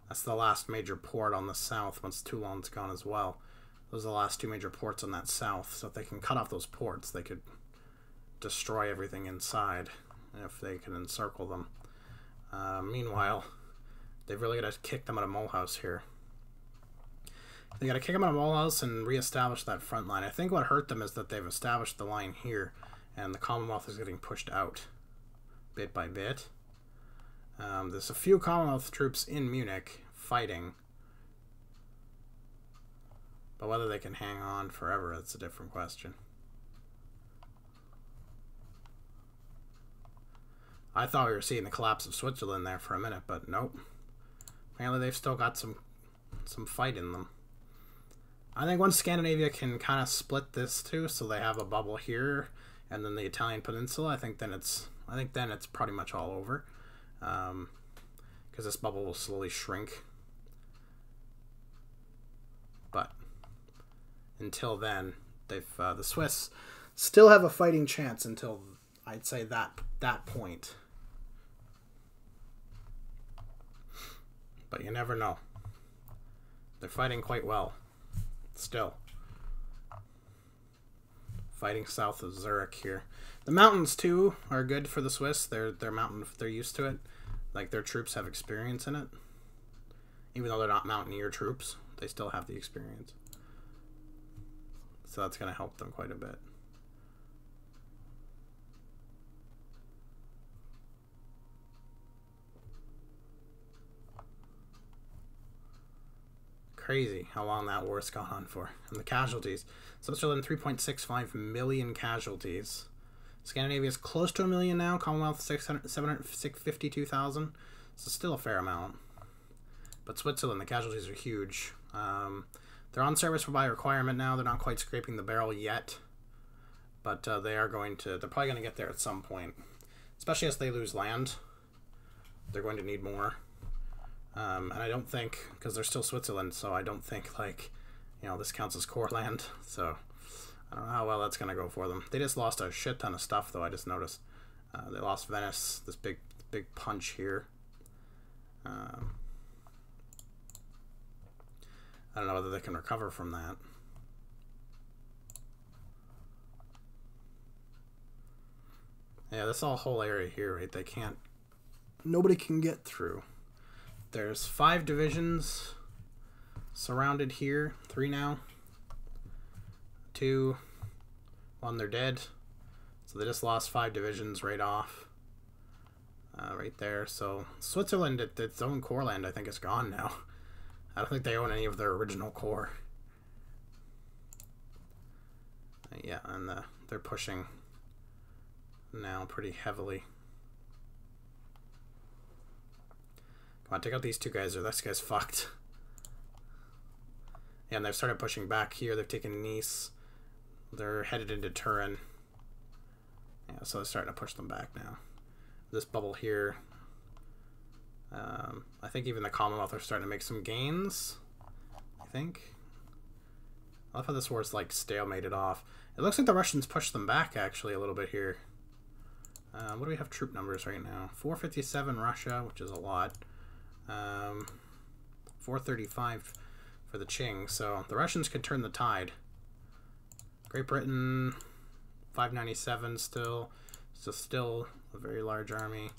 [SPEAKER 1] That's the last major port on the south once Toulon's gone as well. Those are the last two major ports on that south. So if they can cut off those ports, they could destroy everything inside if they can encircle them. Meanwhile, they've really got to kick them out of Mulhouse here. They got to kick them out of Mulhouse and reestablish that front line. I think what hurt them is that they've established the line here, and the Commonwealth is getting pushed out bit by bit. There's a few Commonwealth troops in Munich fighting, but whether they can hang on forever, that's a different question. I thought we were seeing the collapse of Switzerland there for a minute, but nope. Apparently they've still got some fight in them. I think once Scandinavia can kind of split this too, so they have a bubble here and then the Italian peninsula, I think then it's pretty much all over. Because this bubble will slowly shrink. But until then, the Swiss still have a fighting chance until I'd say that point. But you never know. They're fighting quite well still. Fighting south of Zurich here. The mountains too are good for the Swiss. They're used to it. Like, their troops have experience in it. Even though they're not mountaineer troops, they still have the experience. So that's going to help them quite a bit. Crazy how long that war's gone on for. And the casualties. Switzerland, 3.65 million casualties. Scandinavia is close to 1 million now. Commonwealth, 752,000. So still a fair amount. But Switzerland, the casualties are huge. They're on service by requirement now. They're not quite scraping the barrel yet. But they are going to... They're probably going to get there at some point. Especially as they lose land. They're going to need more. And I don't think... Because they're still Switzerland, so I don't think, like... You know, this counts as core land. So... I don't know how well that's going to go for them. They just lost a shit ton of stuff, though, I just noticed. They lost Venice, this big punch here. I don't know whether they can recover from that. Yeah, this whole area here, right, they can't... Nobody can get through. There's 5 divisions surrounded here. 3 now. 2, 1, they're dead. So they just lost 5 divisions right off. Right there. So Switzerland, its own core land, I think is gone now. I don't think they own any of their original core. Yeah, and they're pushing now pretty heavily. Come on, take out these 2 guys or this guy's fucked. Yeah, and they've started pushing back here. They've taken Nice. They're headed into Turin. Yeah, so they're starting to push them back now. This bubble here. I think even the Commonwealth are starting to make some gains. I think. I love how this war's like stalemated off. It looks like the Russians pushed them back actually a little bit here. What do we have troop numbers right now? 457 Russia, which is a lot. 435 for the Qing. So the Russians could turn the tide. Great Britain, 597 still. So still a very large army.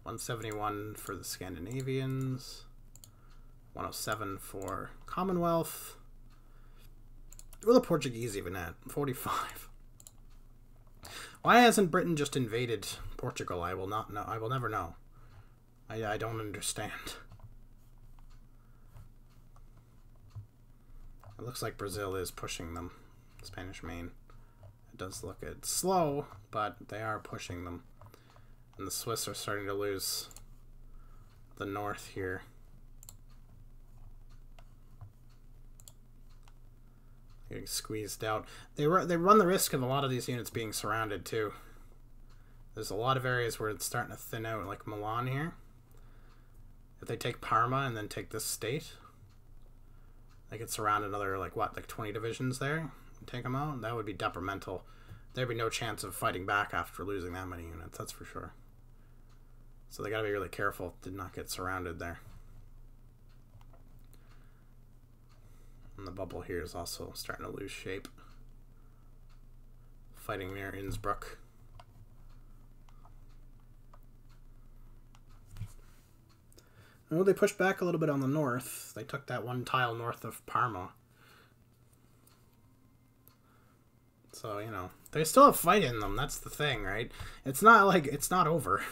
[SPEAKER 1] 171 for the Scandinavians. 107 for Commonwealth. What are the Portuguese even at? 45. Why hasn't Britain just invaded Portugal? I will not know. I will never know. I don't understand. It looks like Brazil is pushing them. Spanish Main. It does look it's slow, but they are pushing them. And the Swiss are starting to lose the north here. Getting squeezed out. They run the risk of a lot of these units being surrounded too. There's a lot of areas where it's starting to thin out, like Milan here. If they take Parma and then take this state, they could surround another, like what, like 20 divisions there and take them out? That would be detrimental. There'd be no chance of fighting back after losing that many units, that's for sure. So they gotta be really careful to not get surrounded there. And the bubble here is also starting to lose shape. Fighting near Innsbruck. Oh, they pushed back a little bit on the north. They took that one tile north of Parma. So, you know, they still have fight in them. That's the thing, right? It's not like, it's not over.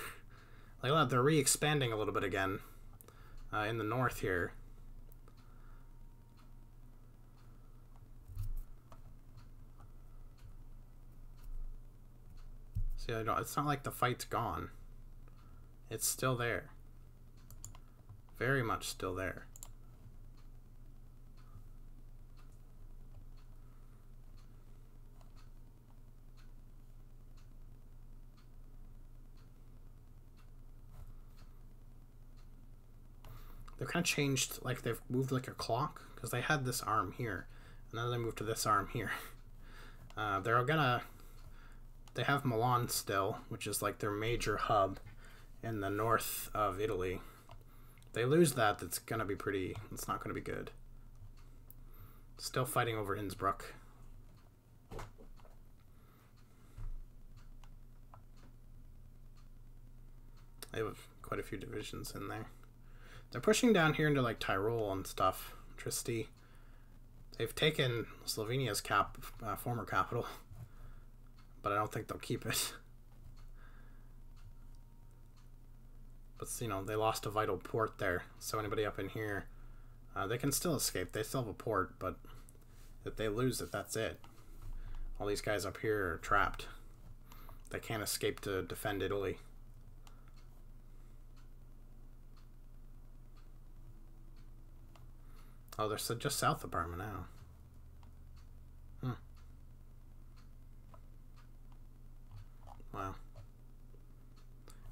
[SPEAKER 1] Like, they're re-expanding a little bit again in the north here. See, it's not like the fight's gone. It's still there. Very much still there. They've kind of changed, like they've moved like a clock, because they had this arm here, and then they moved to this arm here. They have Milan still, which is like their major hub in the north of Italy. If they lose that, it's not gonna be good. Still fighting over Innsbruck. They have quite a few divisions in there. They're pushing down here into like Tyrol and stuff. Trieste. They've taken Slovenia's former capital, but I don't think they'll keep it. But, you know, they lost a vital port there, so anybody up in here, they can still escape. They still have a port, but if they lose it, that's it. All these guys up here are trapped. They can't escape to defend Italy. Oh, they're just south of Parma now. Wow.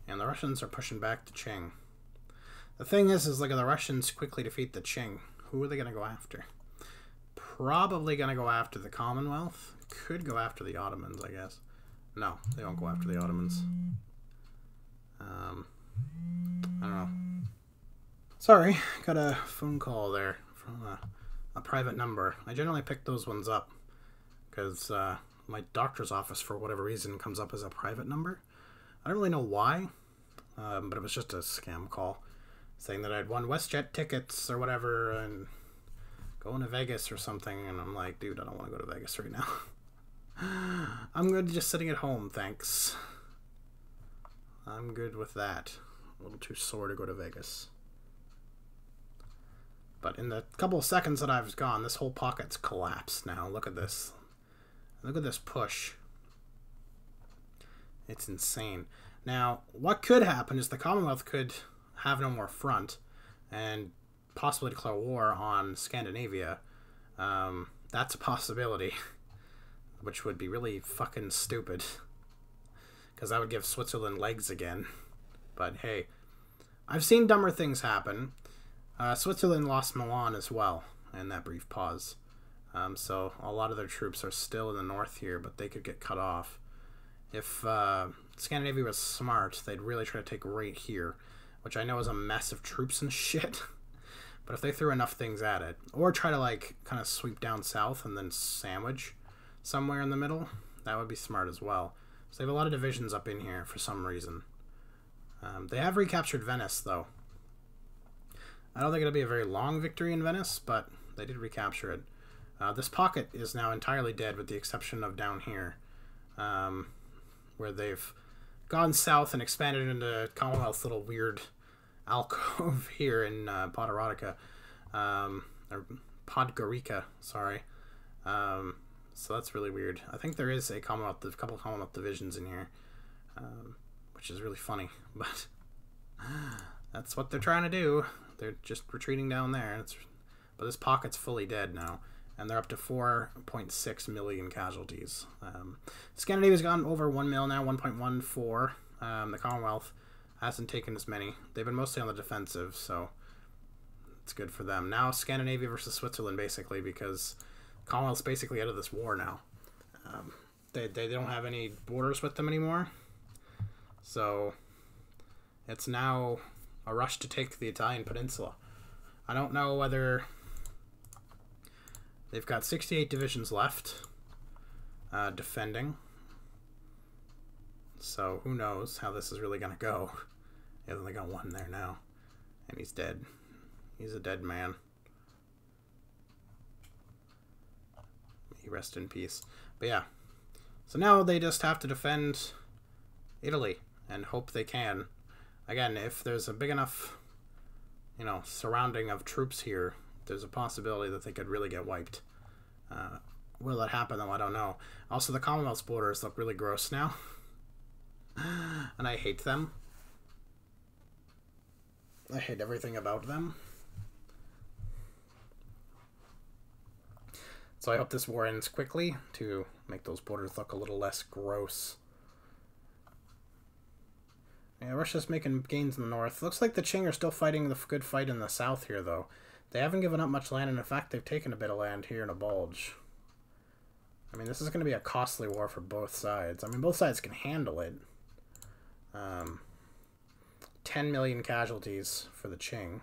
[SPEAKER 1] And the Russians are pushing back the Qing. The thing is look at the Russians quickly defeat the Qing. Who are they going to go after? Probably going to go after the Commonwealth. Could go after the Ottomans, I guess. No, they won't go after the Ottomans. I don't know. Sorry, got a phone call there from a private number. I generally pick those ones up because my doctor's office, for whatever reason, comes up as a private number. I don't really know why, but it was just a scam call saying that I'd won WestJet tickets or whatever and going to Vegas or something. And I'm like, dude, I don't want to go to Vegas right now. I'm good just sitting at home, thanks. I'm good with that. A little too sore to go to Vegas. But in the couple of seconds that I've gone, this whole pocket's collapsed now. Look at this. Look at this push. It's insane. Now, what could happen is the Commonwealth could have no more front and possibly declare war on Scandinavia. That's a possibility, which would be really fucking stupid, because that would give Switzerland legs again. But hey, I've seen dumber things happen. Switzerland lost Milan as well in that brief pause. So a lot of their troops are still in the north here, but they could get cut off. If Scandinavia was smart, they'd really try to take right here, which I know is a mess of troops and shit. But if they threw enough things at it, or try to like kind of sweep down south and then sandwich somewhere in the middle, that would be smart as well. So they have a lot of divisions up in here for some reason. They have recaptured Venice, though. I don't think it'll be a very long victory in Venice, but they did recapture it. This pocket is now entirely dead with the exception of down here. where they've gone south and expanded into Commonwealth's little weird alcove here in Podgorica, or Podgorica, sorry. So that's really weird. I think there is a couple Commonwealth divisions in here, which is really funny, but that's what they're trying to do. They're just retreating down there. But this pocket's fully dead now, and they're up to 4.6 million casualties. Scandinavia's gone over 1 mil now, 1.14. The Commonwealth hasn't taken as many. They've been mostly on the defensive, so it's good for them. Now Scandinavia versus Switzerland, basically, because Commonwealth's basically out of this war now. They don't have any borders with them anymore, so it's now a rush to take the Italian peninsula. I don't know whether... They've got 68 divisions left defending. So who knows how this is really going to go. They've only got one there now. And he's dead. He's a dead man. May he rest in peace. But yeah. So now they just have to defend Italy and hope they can. Again, if there's a big enough, surrounding of troops here, there's a possibility that they could really get wiped. Will that happen, though? I don't know. Also, the Commonwealth's borders look really gross now. And I hate them. I hate everything about them. So I hope this war ends quickly to make those borders look a little less gross. Yeah, Russia's making gains in the north. Looks like the Qing are still fighting the good fight in the south here, though. They haven't given up much land, and in fact, they've taken a bit of land here in a bulge. I mean, this is going to be a costly war for both sides. I mean, both sides can handle it. 10 million casualties for the Qing.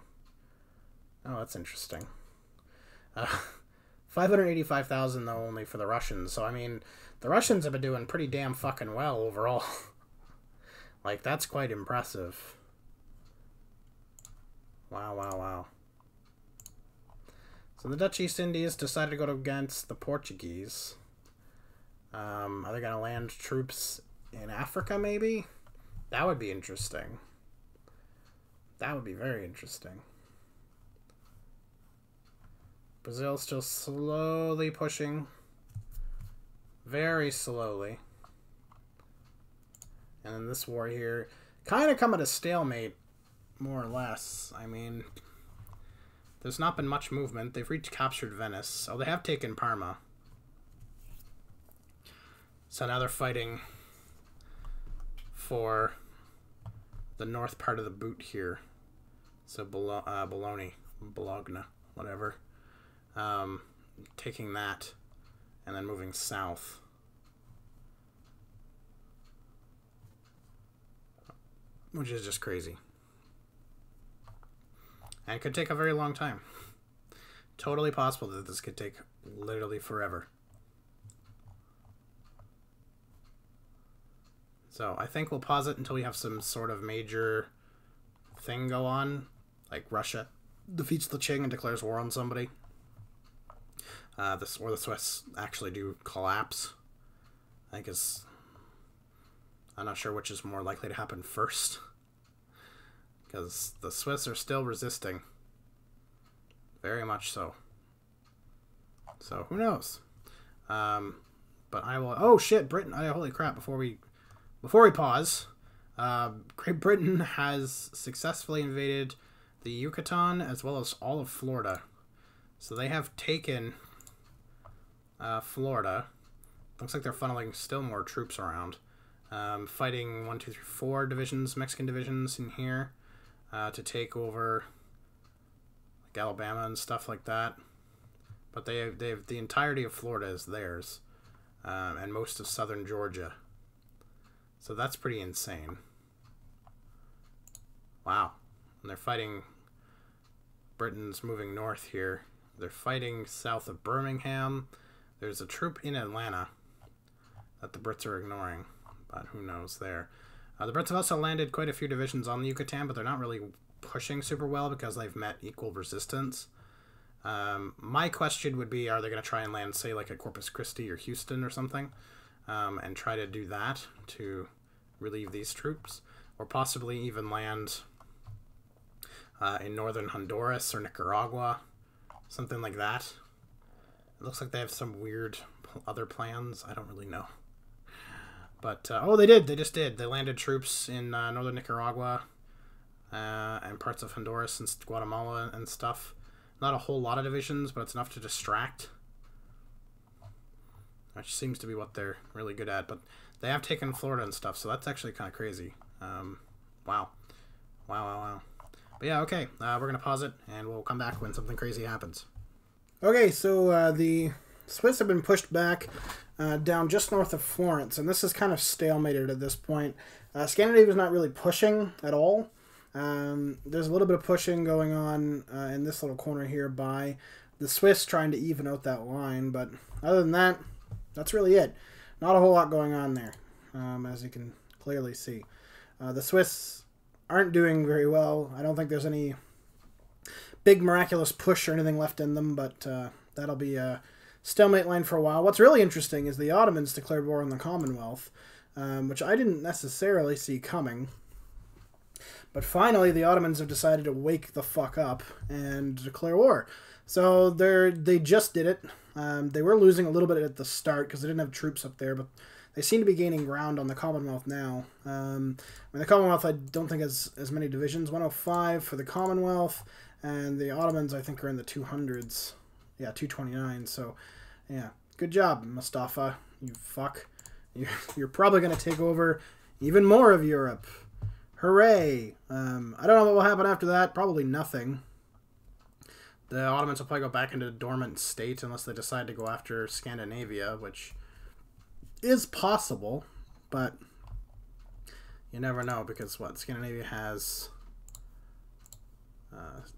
[SPEAKER 1] Oh, that's interesting. 585,000, though, only for the Russians. So, I mean, the Russians have been doing pretty damn fucking well overall. Like, that's quite impressive. Wow, wow, wow. So the Dutch East Indies decided to go against the Portuguese. Are they going to land troops in Africa, maybe? That would be interesting. That would be very interesting. Brazil still slowly pushing. Very slowly. And then this war here, kind of come at a stalemate, more or less. I mean, there's not been much movement. They've recaptured Venice. Oh, they have taken Parma. So now they're fighting for the north part of the boot here. So Bologna, whatever. Taking that and then moving south. Which is just crazy. And it could take a very long time. Totally possible that this could take literally forever. So I think we'll pause it until we have some sort of major thing go on. Like Russia defeats the Qing and declares war on somebody. Or the Swiss actually do collapse. I think is... I'm not sure which is more likely to happen first. Because the Swiss are still resisting. Very much so. So, who knows? But I will... Oh, shit! Britain... holy crap, before we pause. Great Britain has successfully invaded the Yucatan as well as all of Florida. So they have taken Florida. Looks like they're funneling still more troops around. Fighting 1, 2, 3, 4 divisions, Mexican divisions in here to take over like Alabama and stuff like that. But they have the entirety of Florida is theirs, and most of southern Georgia. So that's pretty insane. Wow. And they're fighting... Britain's moving north here. They're fighting south of Birmingham. There's a troop in Atlanta that the Brits are ignoring. But who knows there. The Brits have also landed quite a few divisions on the Yucatan, but they're not really pushing super well because they've met equal resistance. My question would be, are they going to try and land, say, like at Corpus Christi or Houston or something? and try to do that to relieve these troops, or possibly even land in northern Honduras or Nicaragua, something like that. It looks like they have some weird other plans. I don't really know. But, oh, they did. They just did. They landed troops in northern Nicaragua and parts of Honduras and Guatemala and stuff. Not a whole lot of divisions, but it's enough to distract. Which seems to be what they're really good at. But they have taken Florida and stuff, so that's actually kind of crazy. Wow. Wow. But yeah, okay. We're going to pause it, and we'll come back when something crazy happens. Okay, so the Swiss have been pushed back down just north of Florence, and this is kind of stalemated at this point. Scandinavia's not really pushing at all. There's a little bit of pushing going on in this little corner here by the Swiss trying to even out that line, but other than that, that's really it. Not a whole lot going on there, as you can clearly see. The Swiss aren't doing very well. I don't think there's any big miraculous push or anything left in them, but that'll be a stalemate line for a while. What's really interesting is the Ottomans declared war on the Commonwealth, which I didn't necessarily see coming. But finally, the Ottomans have decided to wake the fuck up and declare war. So they just did it. They were losing a little bit at the start because they didn't have troops up there, but they seem to be gaining ground on the Commonwealth now. The Commonwealth, I don't think, has as many divisions. 105 for the Commonwealth, and the Ottomans, I think, are in the 200s. Yeah, 229. So, yeah, good job, Mustafa. You fuck. You're probably going to take over even more of Europe. Hooray! I don't know what will happen after that. Probably nothing. The Ottomans will probably go back into a dormant state unless they decide to go after Scandinavia, which is possible, but you never know because what Scandinavia has.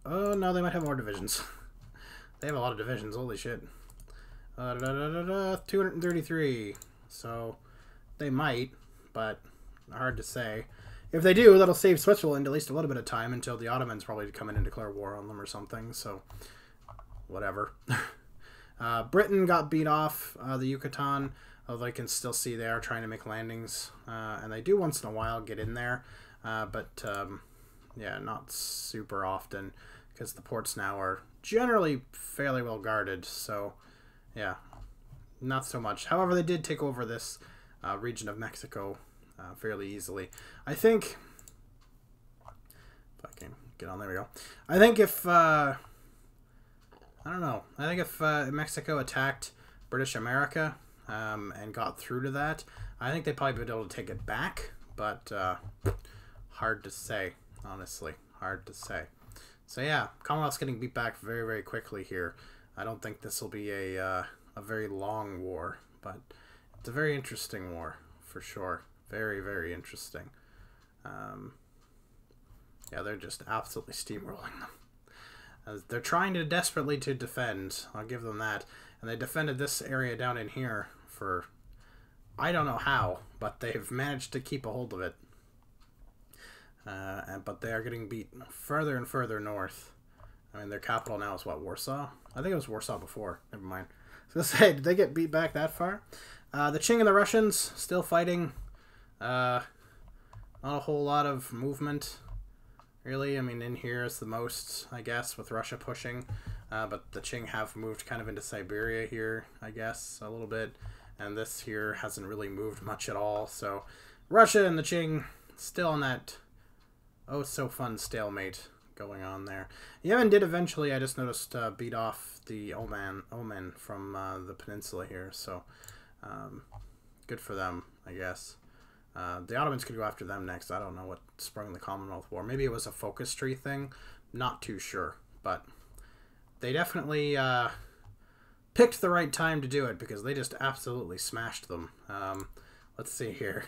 [SPEAKER 1] Oh no, they might have more divisions. They have a lot of divisions. Holy shit! 233. So they might, but hard to say. If they do, that'll save Switzerland at least a little bit of time until the Ottomans probably come in and declare war on them or something. So, whatever. Britain got beat off the Yucatan, although I can still see they are trying to make landings. And they do once in a while get in there. But, yeah, not super often because the ports now are generally fairly well guarded. So, yeah, not so much. However, they did take over this region of Mexico fairly easily. I think if I can get on, there we go. I think if I don't know. I think if Mexico attacked British America and got through to that, I think they'd probably be able to take it back. But hard to say, honestly, hard to say. So yeah, Commonwealth's getting beat back very, very quickly here. I don't think this will be a very long war, but it's a very interesting war for sure. Very, very interesting. Yeah, they're just absolutely steamrolling them. They're trying to desperately to defend. I'll give them that. And they defended this area down in here for, I don't know how, but they've managed to keep a hold of it. But they are getting beat further and further north. I mean, their capital now is what, Warsaw? I think it was Warsaw before. Never mind. I was going to say, did they get beat back that far? The Qing and the Russians still fighting. Not a whole lot of movement, really. I mean, in here is the most, I guess, with Russia pushing. But the Qing have moved kind of into Siberia here, I guess, a little bit. And this here hasn't really moved much at all. So Russia and the Qing still on that oh-so-fun stalemate going on there. Yemen did eventually, I just noticed, beat off the Oman from the peninsula here. So good for them, I guess. The Ottomans could go after them next. I don't know what sprung the Commonwealth War. Maybe it was a focus tree thing. Not too sure. But they definitely picked the right time to do it because they just absolutely smashed them. Let's see here.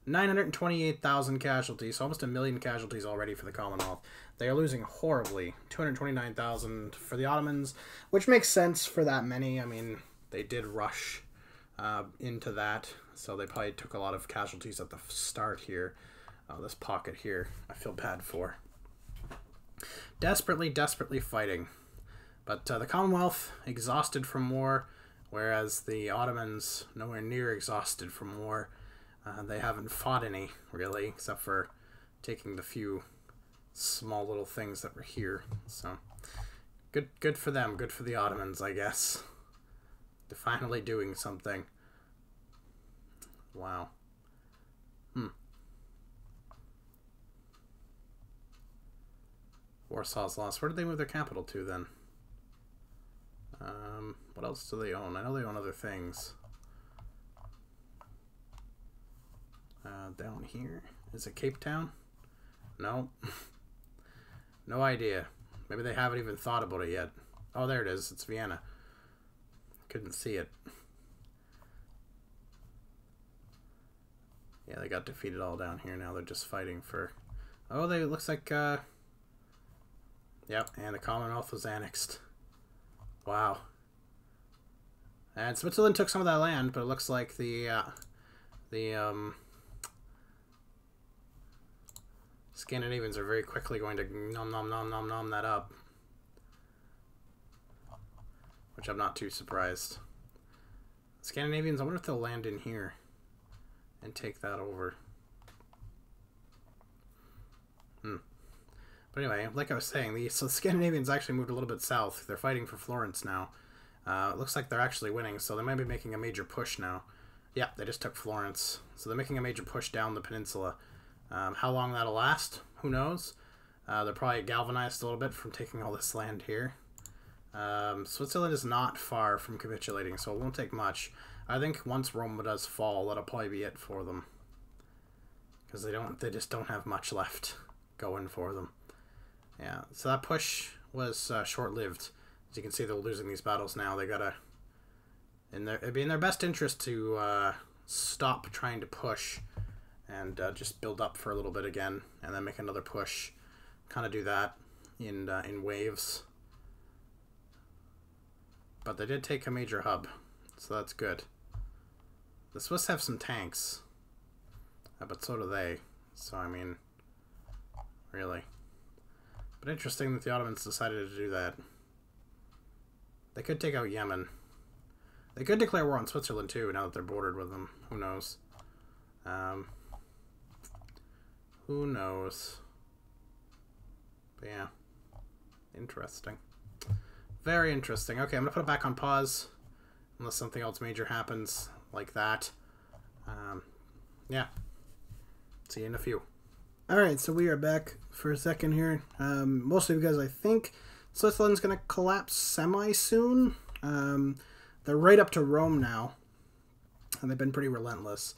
[SPEAKER 1] 928,000 casualties, almost 1 million casualties already for the Commonwealth. They are losing horribly. 229,000 for the Ottomans, which makes sense for that many. I mean, they did rush into that, so they probably took a lot of casualties at the start here. This pocket here, I feel bad for. Desperately, desperately fighting. But the Commonwealth, exhausted from war, whereas the Ottomans, nowhere near exhausted from war. They haven't fought any, really, except for taking the few small little things that were here. So, good for them. Good for the Ottomans, I guess. They're finally doing something. Wow. Warsaw's lost. Where did they move their capital to, then? What else do they own? I know they own other things. Down here. Is it Cape Town? No. No idea. Maybe they haven't even thought about it yet. Oh, there it is. It's Vienna. Couldn't see it. Yeah, they got defeated all down here now. They're just fighting for... Oh, it looks like... Yep, and the Commonwealth was annexed. Wow. And Switzerland took some of that land, but it looks like the Scandinavians are very quickly going to nom that up. Which I'm not too surprised. Scandinavians, I wonder if they'll land in here and take that over. But anyway, like I was saying, so the Scandinavians actually moved a little bit south. They're fighting for Florence now. It looks like they're actually winning, so they might be making a major push now. Yeah, they just took Florence. So they're making a major push down the peninsula. How long that'll last, who knows? They're probably galvanized a little bit from taking all this land here. Switzerland is not far from capitulating, so it won't take much. I think once Rome does fall, that'll probably be it for them. Because they just don't have much left going for them. Yeah, so that push was short-lived. As you can see, they're losing these battles now. They gotta... It'd be in their best interest to stop trying to push and just build up for a little bit again, and then make another push. Kind of do that in waves. But they did take a major hub, so that's good. The Swiss have some tanks, but so do they. So, I mean, really. But interesting that the Ottomans decided to do that. They could take out Yemen. They could declare war on Switzerland, too, now that they're bordered with them. Who knows? Who knows? But yeah. Interesting. Very interesting. Okay, I'm going to put it back on pause. Unless something else major happens like that. Yeah. See you in a few. Alright, so we are back for a second here. Mostly because I think Switzerland's going to collapse semi-soon. They're right up to Rome now. And they've been pretty relentless.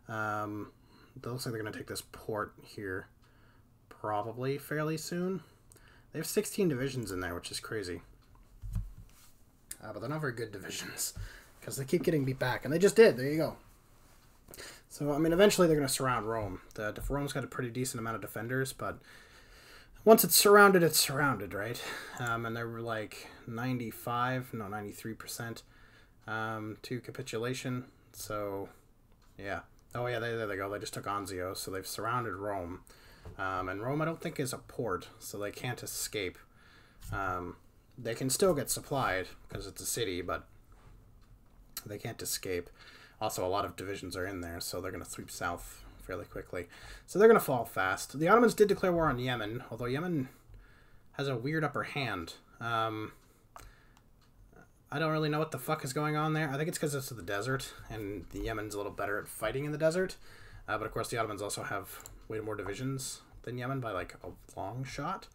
[SPEAKER 1] It looks like they're going to take this port here probably fairly soon. They have 16 divisions in there, which is crazy. But they're not very good divisions because they keep getting beat back. And they just did. There you go. So, I mean, eventually they're going to surround Rome. Rome's got a pretty decent amount of defenders, but once it's surrounded, right? And they're like 93% to capitulation. So, yeah. Oh, yeah, there they go. They just took Anzio, so they've surrounded Rome. And Rome, I don't think, is a port, so they can't escape. They can still get supplied, because it's a city, but they can't escape. Also, a lot of divisions are in there, so they're going to sweep south fairly quickly. So they're going to fall fast. The Ottomans did declare war on Yemen, although Yemen has a weird upper hand. I don't really know what the fuck is going on there. I think it's because it's the desert, and the Yemen's a little better at fighting in the desert. But of course, the Ottomans also have way more divisions than Yemen by like a long shot.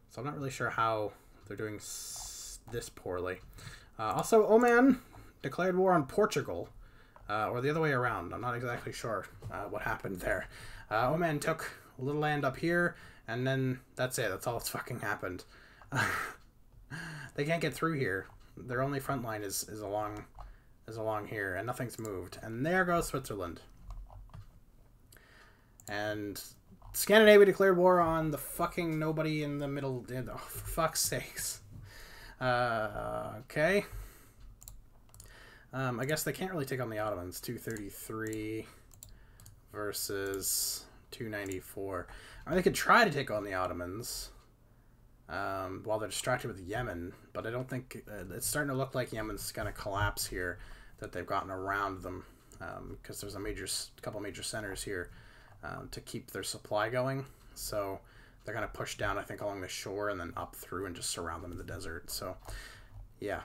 [SPEAKER 1] So I'm not really sure how they're doing this poorly. Also, Oman declared war on Portugal, or the other way around. I'm not exactly sure what happened there. Oman took a little land up here, and then that's it. That's all that's fucking happened. They can't get through here. Their only front line is along here, and nothing's moved. And there goes Switzerland. And Scandinavia declared war on the fucking nobody in the middle. Oh, for fuck's sakes. Okay. I guess they can't really take on the Ottomans. 233 versus 294. I mean, they could try to take on the Ottomans. while they're distracted with Yemen. But I don't think it's starting to look like Yemen's going to collapse here, that they've gotten around them, because there's a couple major centers here to keep their supply going. So they're going to push down, I think, along the shore and then up through and just surround them in the desert. So, yeah.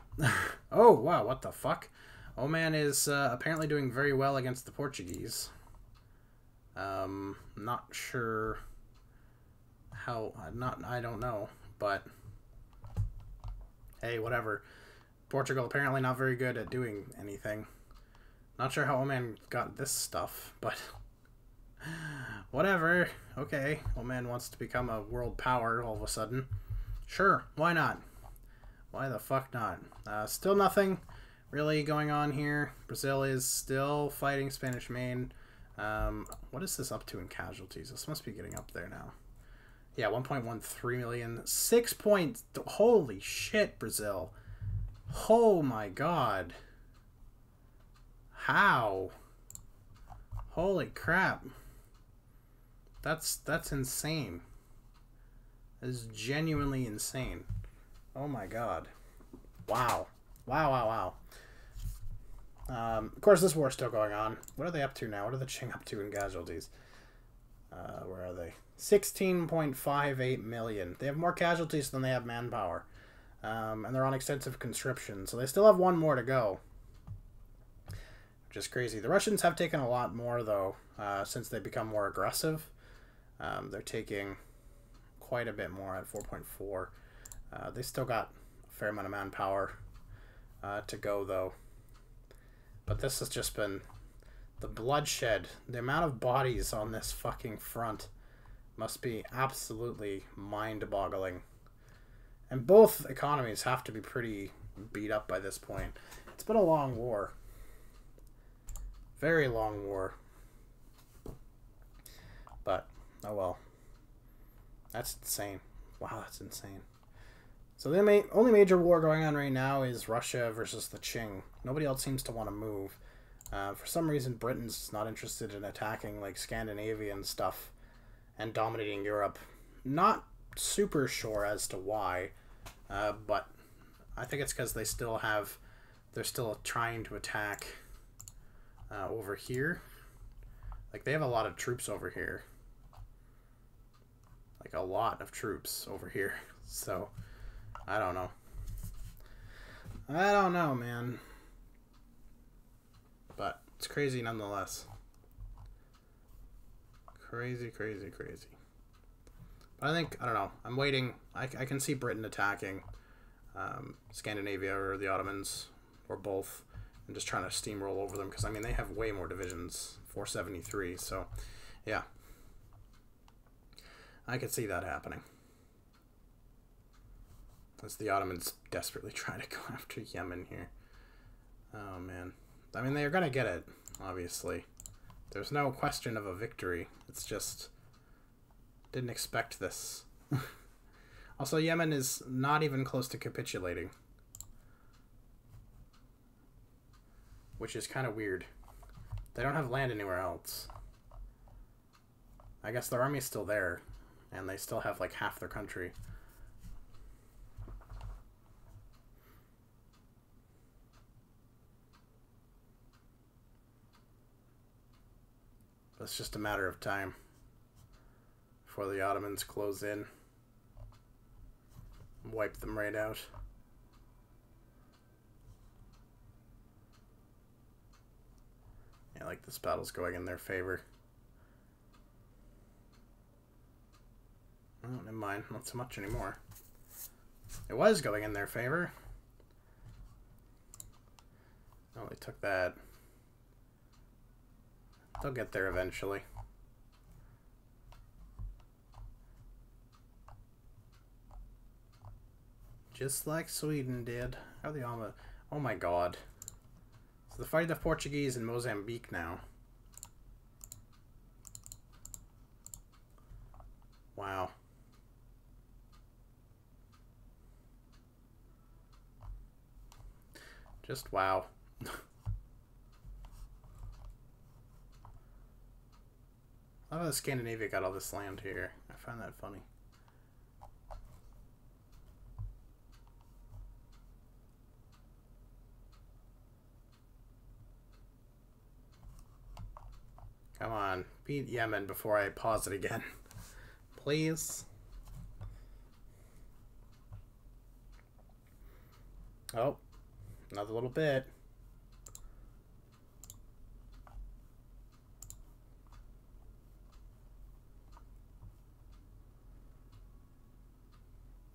[SPEAKER 1] Oh, wow, what the fuck? Oman is apparently doing very well against the Portuguese. Not sure how, I don't know, but hey, whatever. Portugal apparently not very good at doing anything. Not sure how Oman got this stuff, but whatever. Okay, Oman wants to become a world power all of a sudden. Sure, why not? Why the fuck not? Still nothing really going on here. Brazil is still fighting Spanish Main. What is this up to in casualties? This must be getting up there now. Yeah, 1.13 million. 6 points. Holy shit, Brazil. Oh my god. How? Holy crap. That's insane. That is genuinely insane. Oh my god. Wow. Wow. Of course, this war's still going on. What are they up to now? What are the Qing up to in casualties? Where are they? 16.58 million. They have more casualties than they have manpower. And they're on extensive conscription, so they still have one more to go. Which is crazy. The Russians have taken a lot more, though, since they become more aggressive. They're taking quite a bit more at 4.4. They still got a fair amount of manpower to go, though. But this has just been the bloodshed. The amount of bodies on this fucking front must be absolutely mind-boggling. And both economies have to be pretty beat up by this point. It's been a long war. Very long war. But, oh well. That's insane. Wow, that's insane. So the only major war going on right now is Russia versus the Qing. Nobody else seems to want to move. For some reason, Britain's not interested in attacking like Scandinavia and stuff and dominating Europe. Not super sure as to why, but I think it's because they're still trying to attack over here. Like, they have a lot of troops over here. Like, a lot of troops over here. So, I don't know. I don't know, man. But it's crazy nonetheless. Crazy. But I don't know. I'm waiting. I can see Britain attacking Scandinavia or the Ottomans or both and just trying to steamroll over them because, I mean, they have way more divisions, 473. So, yeah. I could see that happening. As the Ottomans desperately try to go after Yemen here. Oh, man. I mean, they're going to get it, obviously. There's no question of a victory. It's just... didn't expect this. Also, Yemen is not even close to capitulating. Which is kind of weird. They don't have land anywhere else. I guess their army's still there. And they still have like half their country. It's just a matter of time before the Ottomans close in and wipe them right out. Yeah, like this battle's going in their favor. Oh, never mind, not so much anymore. It was going in their favor. Oh, they took that. They'll get there eventually. Just like Sweden did. How are the Alma? Oh my god. So they're fighting the Portuguese in Mozambique now. Wow. Just wow. I love how Scandinavia got all this land here. I find that funny. Come on. Beat Yemen before I pause it again. Please. Oh. Another little bit.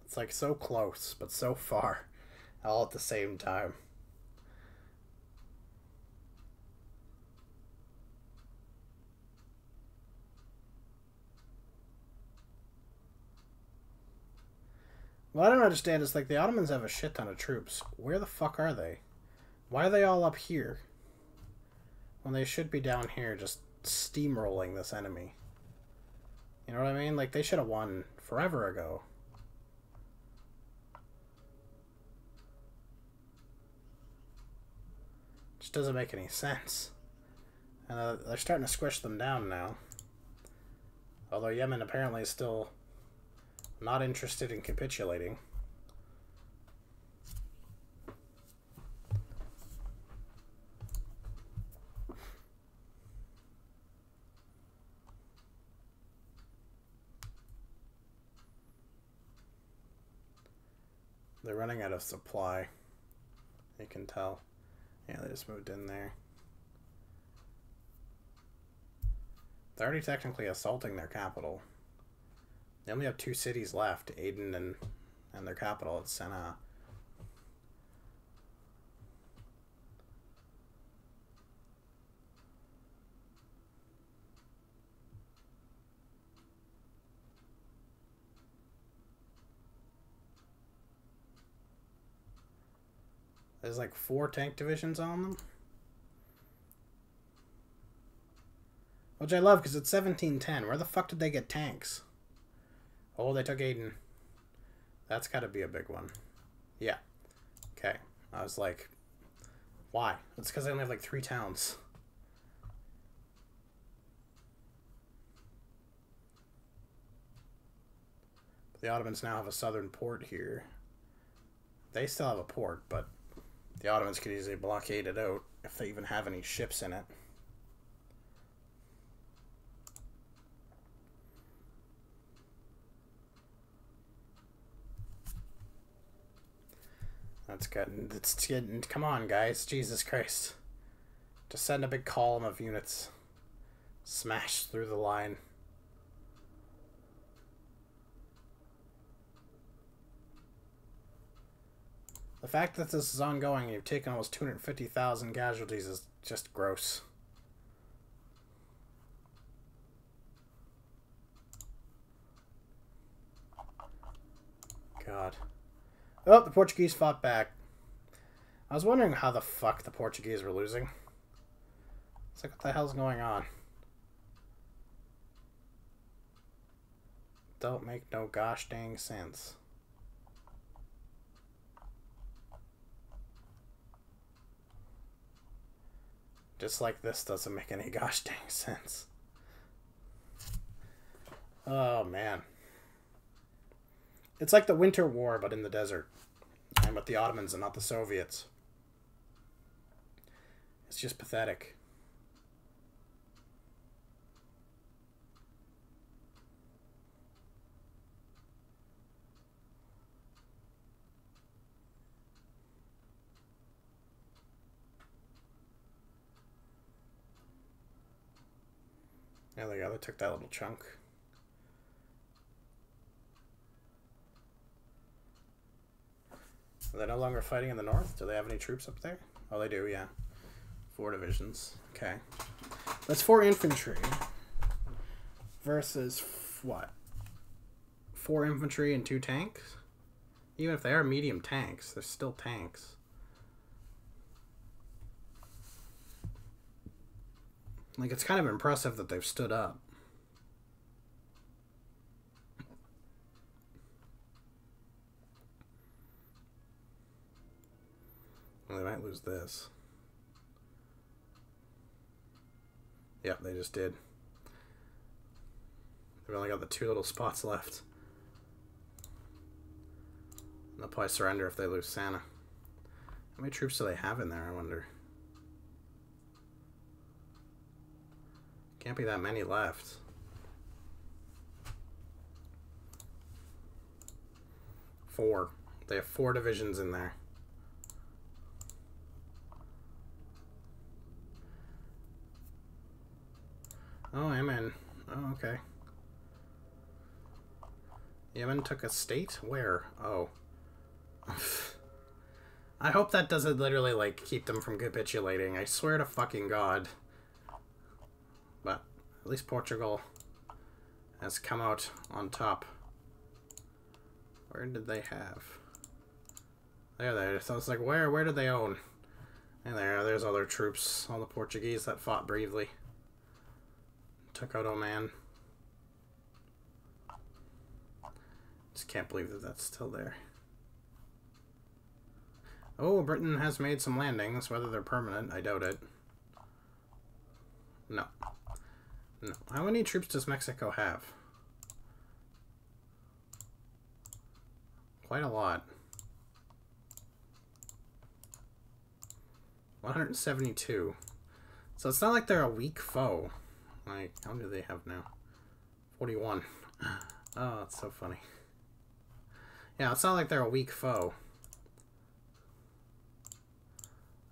[SPEAKER 1] It's like so close, but so far. All at the same time. What I don't understand is, like, the Ottomans have a shit ton of troops. Where the fuck are they? Why are they all up here? When they should be down here just steamrolling this enemy. You know what I mean? Like, they should have won forever ago. Just doesn't make any sense. And they're starting to squish them down now. Although Yemen apparently is still not interested in capitulating. They're running out of supply. You can tell. Yeah, they just moved in there. They're already technically assaulting their capital. They only have 2 cities left, Aden and their capital, it's Sana'a. There's like 4 tank divisions on them. Which I love because it's 1710. Where the fuck did they get tanks? Oh, they took Aden. That's got to be a big one. Yeah. Okay. I was like, why? It's because they only have like 3 towns. The Ottomans now have a southern port here. They still have a port, but the Ottomans could easily blockade it out if they even have any ships in it. It's getting, come on guys, Jesus Christ. Just send a big column of units. Smash through the line. The fact that this is ongoing and you've taken almost 250,000 casualties is just gross. God. Oh, the Portuguese fought back. I was wondering how the fuck the Portuguese were losing. It's like, what the hell's going on? Don't make no gosh dang sense. Just like this doesn't make any gosh dang sense. Oh, man. It's like the Winter War, but in the desert. And with the Ottomans and not the Soviets. It's just pathetic. There they go, they took that little chunk. Are they no longer fighting in the north? Do they have any troops up there? Oh, they do, yeah. 4 divisions. Okay. That's 4 infantry. Versus, what? 4 infantry and 2 tanks? Even if they are medium tanks, they're still tanks. Like, it's kind of impressive that they've stood up. Well, they might lose this. Yep, they just did. They've only got the 2 little spots left. They'll probably surrender if they lose Sana'a. How many troops do they have in there, I wonder? Can't be that many left. Four. They have 4 divisions in there. Oh, Yemen. Oh, okay. Yemen took a state? Where? Oh. I hope that doesn't literally, like, keep them from capitulating. I swear to fucking God. But at least Portugal has come out on top. Where did they have? There. So it's like, where did they own? And there's other troops. All the Portuguese that fought bravely. Took out Oman. Just can't believe that that's still there. Oh, Britain has made some landings. Whether they're permanent, I doubt it. No. No. How many troops does Mexico have? Quite a lot. 172. So it's not like they're a weak foe. Like, how many do they have now? 41. Oh, that's so funny. Yeah, it's not like they're a weak foe.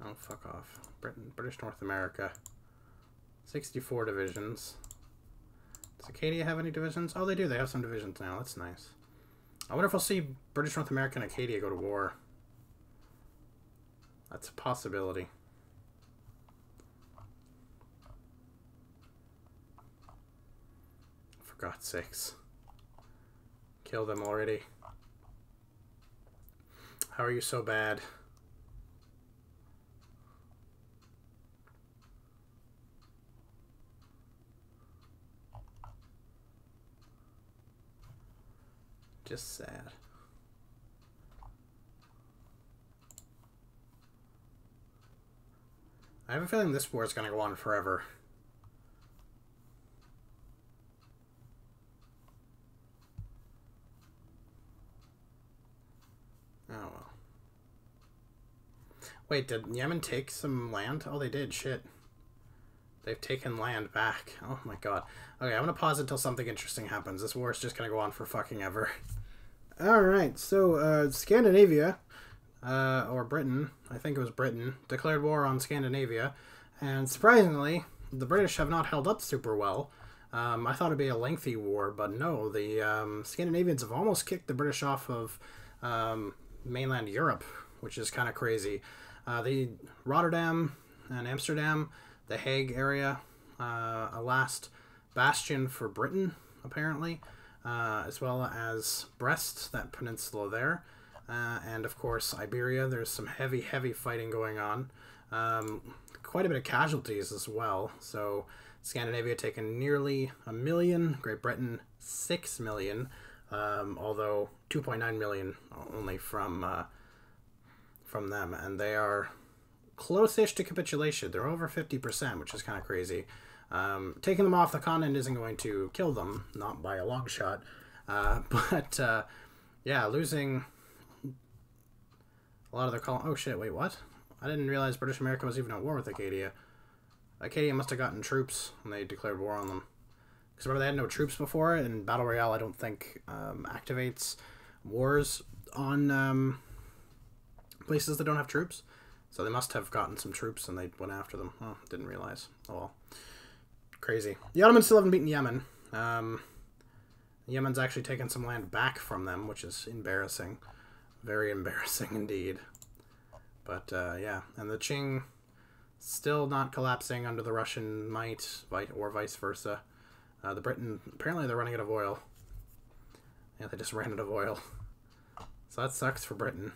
[SPEAKER 1] Oh, fuck off. British North America. 64 divisions. Does Acadia have any divisions? Oh, they do. They have some divisions now. That's nice. I wonder if we'll see British North America and Acadia go to war. That's a possibility. For God's sakes. Kill them already. How are you so bad? Just sad. I have a feeling this war is going to go on forever. Oh well. Wait, did Yemen take some land? Oh, they did. Shit. They've taken land back. Oh my God. Okay, I'm going to pause until something interesting happens. This war is just going to go on for fucking ever. Alright, so Scandinavia, or Britain, I think it was Britain, declared war on Scandinavia. And surprisingly, the British have not held up super well. I thought it'd be a lengthy war, but no. The Scandinavians have almost kicked the British off of mainland Europe, which is kind of crazy. The Rotterdam and Amsterdam, the Hague area, a last bastion for Britain, apparently, as well as Brest, that peninsula there, and of course Iberia. There's some heavy fighting going on. Quite a bit of casualties as well. So Scandinavia taken nearly 1 million, Great Britain 6 million, although 2.9 million only from them, and they are close-ish to capitulation. They're over 50%, which is kind of crazy. Taking them off the continent isn't going to kill them, not by a long shot. But yeah, losing a lot of their colonies. Oh shit, wait, what? I didn't realize British America was even at war with Acadia. Acadia must have gotten troops when they declared war on them. Because remember, they had no troops before, and Battle Royale, I don't think, activates wars on places that don't have troops. So they must have gotten some troops and they went after them. Oh, didn't realize. Oh well. Crazy. The Ottomans still haven't beaten Yemen. Yemen's actually taken some land back from them, which is embarrassing. Very embarrassing indeed. But yeah, and the Qing still not collapsing under the Russian might, or vice versa. The Britain, apparently they're running out of oil. Yeah, they just ran out of oil. So that sucks for Britain.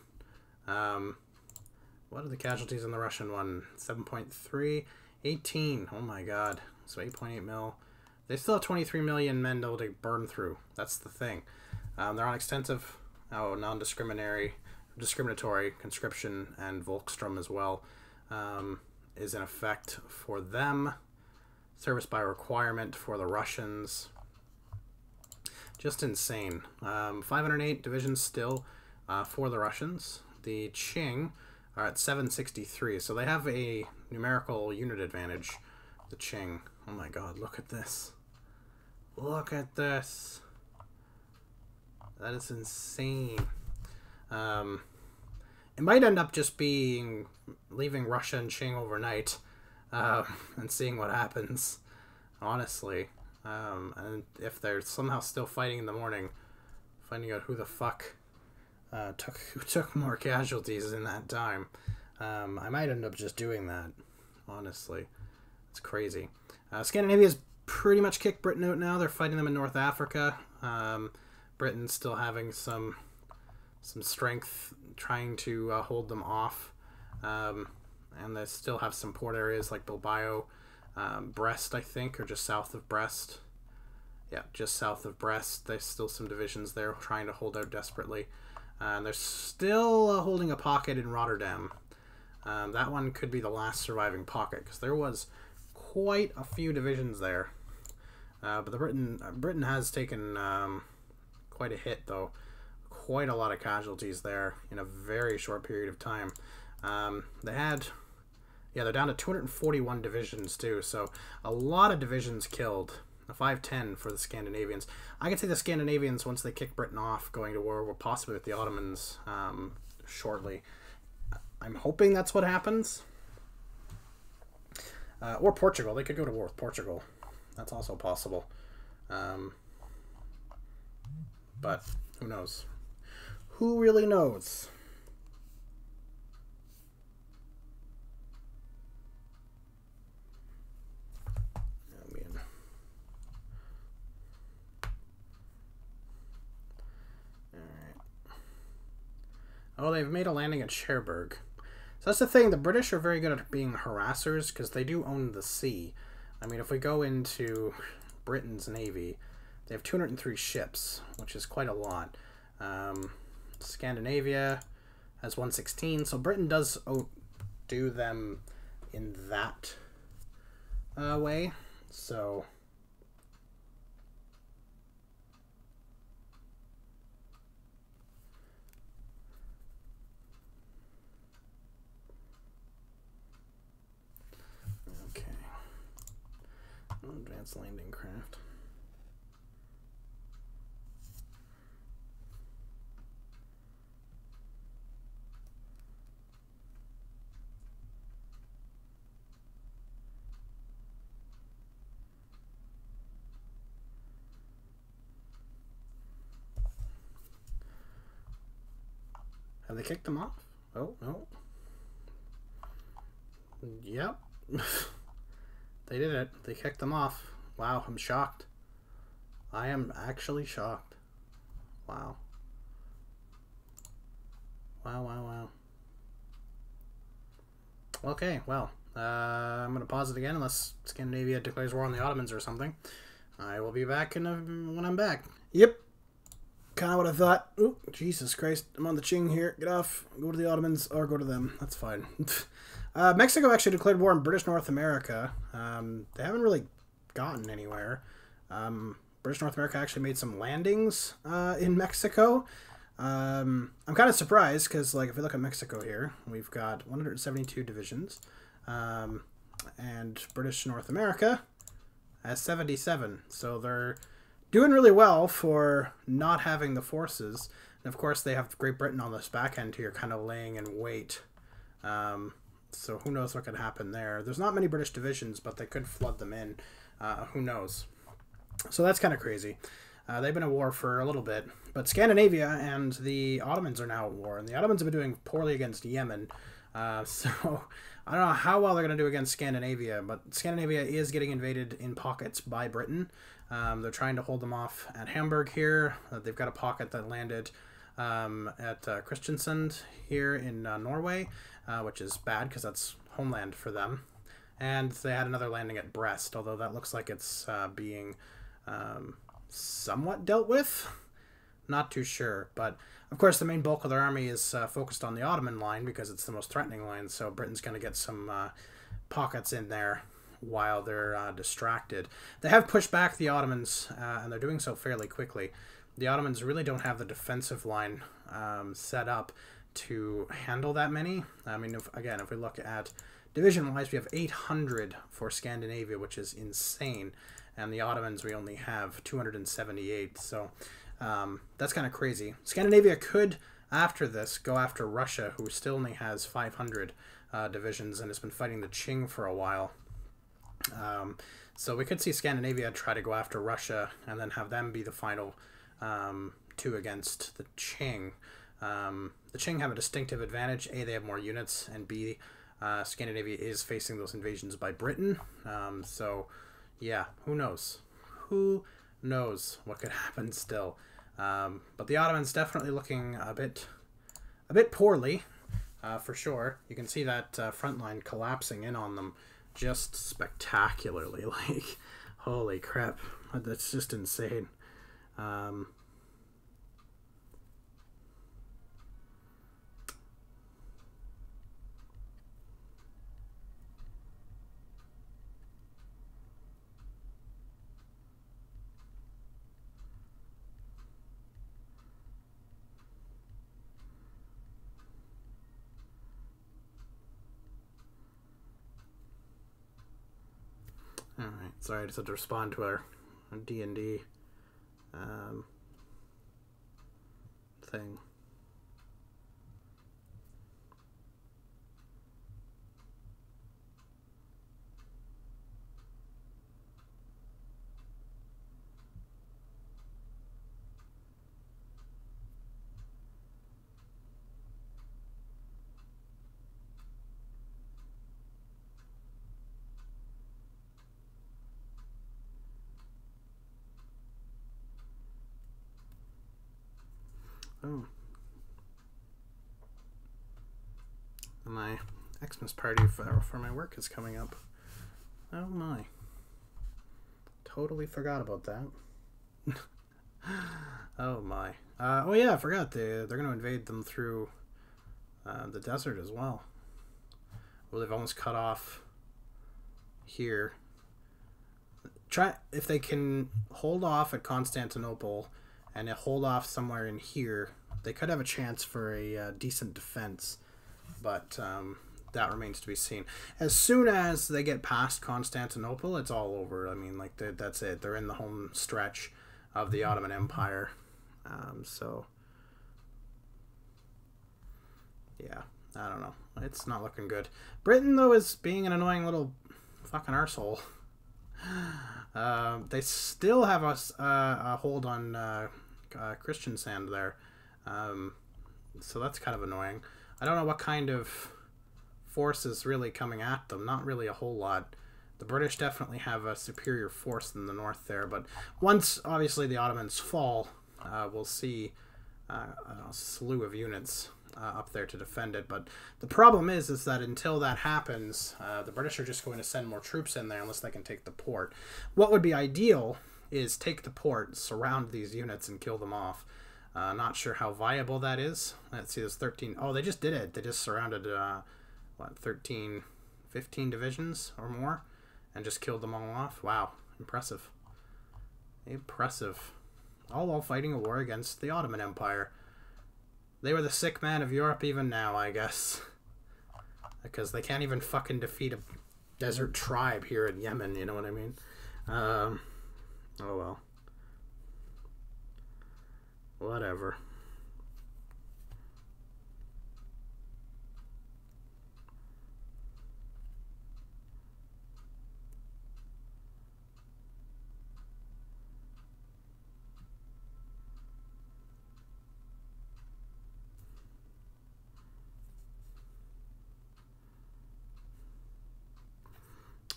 [SPEAKER 1] What are the casualties in the Russian one? 7.3, 18. Oh my God. So 8.8 mil. They still have 23 million men to burn through. That's the thing. They're on extensive, non-discriminatory conscription, and Volkstrom as well is in effect for them. Service by requirement for the Russians. Just insane. 508 divisions still for the Russians. The Qing are at 763, so they have a numerical unit advantage, the Qing. Oh my god, look at this. Look at this. That is insane. It might end up just being leaving Russia and Qing overnight and seeing what happens, honestly. And if they're somehow still fighting in the morning, finding out who the fuck took more casualties in that time. I might end up just doing that, honestly. It's crazy. Scandinavia's pretty much kicked Britain out now. They're fighting them in North Africa. Britain's still having some strength trying to hold them off. And they still have some port areas like Bilbao, Brest, I think, or just south of Brest. Yeah, just south of Brest. There's still some divisions there trying to hold out desperately. And they're still holding a pocket in Rotterdam. That one could be the last surviving pocket, because there was quite a few divisions there. But Britain has taken quite a hit, though. Quite a lot of casualties there in a very short period of time. They're down to 241 divisions, too, so a lot of divisions killed. A 510 for the Scandinavians. I could see the Scandinavians, once they kick Britain off, going to war possibly with the Ottomans shortly. I'm hoping that's what happens. Or Portugal. They could go to war with Portugal. That's also possible. But who knows? Who really knows? Oh, they've made a landing at Cherbourg. So that's the thing. The British are very good at being harassers because they do own the sea. I mean, if we go into Britain's navy, they have 203 ships, which is quite a lot. Scandinavia has 116, so Britain does outdo them in that way. So advanced landing craft. Have they kicked them off? Oh, no. Yep. They did it. They kicked them off. Wow, I'm shocked. I am actually shocked. Wow. Wow. Okay, well, I'm going to pause it again unless Scandinavia declares war on the Ottomans or something. I will be back when I'm back. Yep. Kind of what I thought. Oh, Jesus Christ. I'm on the Qing here. Get off. Go to the Ottomans or go to them. That's fine. Mexico actually declared war on British North America. They haven't really gotten anywhere. British North America actually made some landings in Mexico. I'm kind of surprised because, like, if we look at Mexico here, we've got 172 divisions. And British North America has 77. So they're doing really well for not having the forces. And, of course, they have Great Britain on this back end here kind of laying in wait. So who knows what could happen there. There's not many British divisions, but they could flood them in. Who knows? So that's kind of crazy. They've been at war for a little bit. But Scandinavia and the Ottomans are now at war. And the Ottomans have been doing poorly against Yemen. So I don't know how well they're going to do against Scandinavia. But Scandinavia is getting invaded in pockets by Britain. They're trying to hold them off at Hamburg here. They've got a pocket that landed at Kristiansand here in Norway, which is bad because that's homeland for them. And they had another landing at Brest, although that looks like it's being somewhat dealt with. Not too sure. But, of course, the main bulk of their army is focused on the Ottoman line because it's the most threatening line, so Britain's going to get some pockets in there while they're distracted. They have pushed back the Ottomans, and they're doing so fairly quickly. The Ottomans really don't have the defensive line set up to handle that many. I mean, if we look at division-wise, we have 800 for Scandinavia, which is insane. And the Ottomans, we only have 278. So that's kind of crazy. Scandinavia could, after this, go after Russia, who still only has 500 divisions and has been fighting the Qing for a while. So we could see Scandinavia try to go after Russia and then have them be the final two against the Qing. The Qing have a distinctive advantage. A, they have more units, and B, Scandinavia is facing those invasions by Britain. So, yeah, who knows? Who knows what could happen still? But the Ottomans definitely looking a bit poorly, for sure. You can see that front line collapsing in on them just spectacularly. Like, holy crap, that's just insane. Alright, sorry, I just had to respond to our D&D thing. Oh. My Xmas party for my work is coming up. Oh my. Totally forgot about that. Oh my. Oh yeah, I forgot. They're going to invade them through the desert as well. Well, they've almost cut off here. Try if they can hold off at Constantinople and hold off somewhere in here, they could have a chance for a decent defense, but that remains to be seen. As soon as they get past Constantinople, it's all over. I mean, like, that's it. They're in the home stretch of the Ottoman Empire. So, yeah, I don't know. It's not looking good. Britain, though, is being an annoying little fucking arsehole. They still have a hold on Christian sand there, so that's kind of annoying. I don't know what kind of force is really coming at them. Not really a whole lot. The British definitely have a superior force than the north there, but once obviously the Ottomans fall, we'll see a slew of units up there to defend it. But the problem is that until that happens, the British are just going to send more troops in there unless they can take the port. What would be ideal is take the port, surround these units, and kill them off. Not sure how viable that is. Let's see, there's 13. Oh, they just did it. They just surrounded, 13, 15 divisions or more and just killed them all off. Wow, impressive. Impressive. All while fighting a war against the Ottoman Empire. They were the sick man of Europe even now, I guess. Because they can't even fucking defeat a desert tribe here in Yemen, you know what I mean? Oh well. Whatever.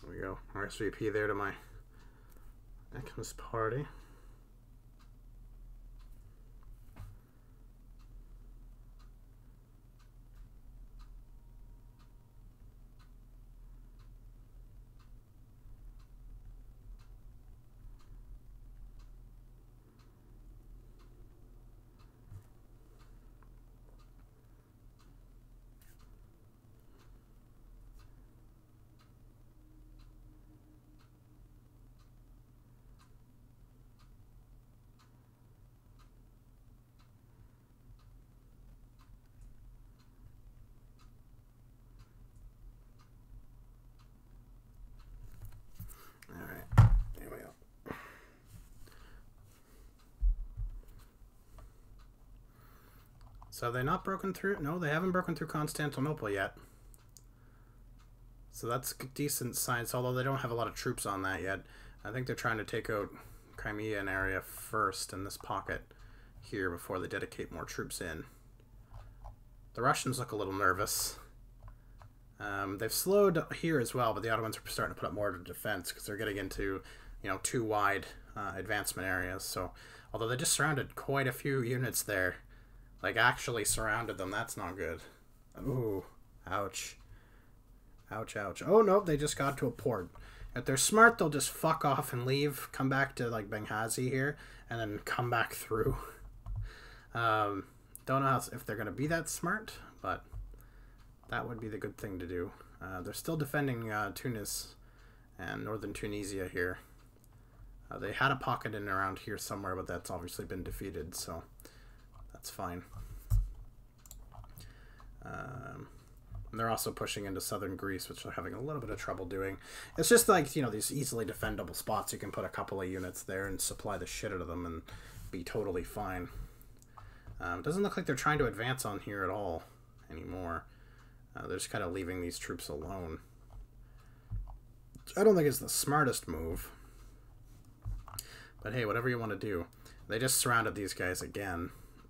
[SPEAKER 1] There we go. RSVP there to my Xmas party. So have they not broken through? No, they haven't broken through Constantinople yet. So that's a decent signs, although they don't have a lot of troops on that yet. I think they're trying to take out Crimean area first in this pocket here before they dedicate more troops in. The Russians look a little nervous. They've slowed here as well, but the Ottomans are starting to put up more defense because they're getting into, you know, too wide advancement areas. So, although they just surrounded quite a few units there, like actually surrounded them, that's not good. Ooh, ouch. Ouch, ouch. Oh, no, they just got to a port. If they're smart, they'll just fuck off and leave, come back to, like, Benghazi here, and then come back through. Don't know if they're going to be that smart, but that would be the good thing to do. They're still defending Tunis and northern Tunisia here. They had a pocket in around here somewhere, but that's obviously been defeated, so that's fine. And they're also pushing into southern Greece, which they're having a little bit of trouble doing. It's just like, you know, these easily defendable spots. You can put a couple of units there and supply the shit out of them and be totally fine. It doesn't look like they're trying to advance on here at all anymore. They're just kind of leaving these troops alone. I don't think it's the smartest move. But hey, whatever you want to do. They just surrounded these guys again.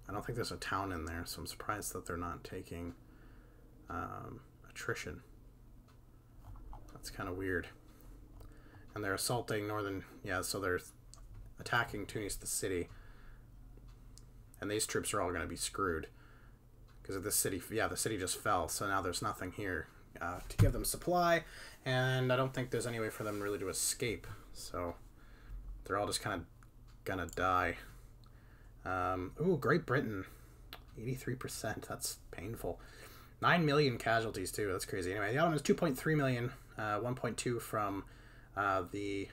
[SPEAKER 1] I don't think there's a town in there, so I'm surprised that they're not taking attrition. That's kind of weird. And they're assaulting northern... Yeah, so they're attacking Tunis, the city. And these troops are all going to be screwed. Because of the city... Yeah, the city just fell, so now there's nothing here to give them supply. And I don't think there's any way for them really to escape. So they're all just kind of gonna die. Ooh, Great Britain. 83%. That's painful. 9 million casualties, too. That's crazy. Anyway, the Ottomans, 2.3 million. 1.2 from the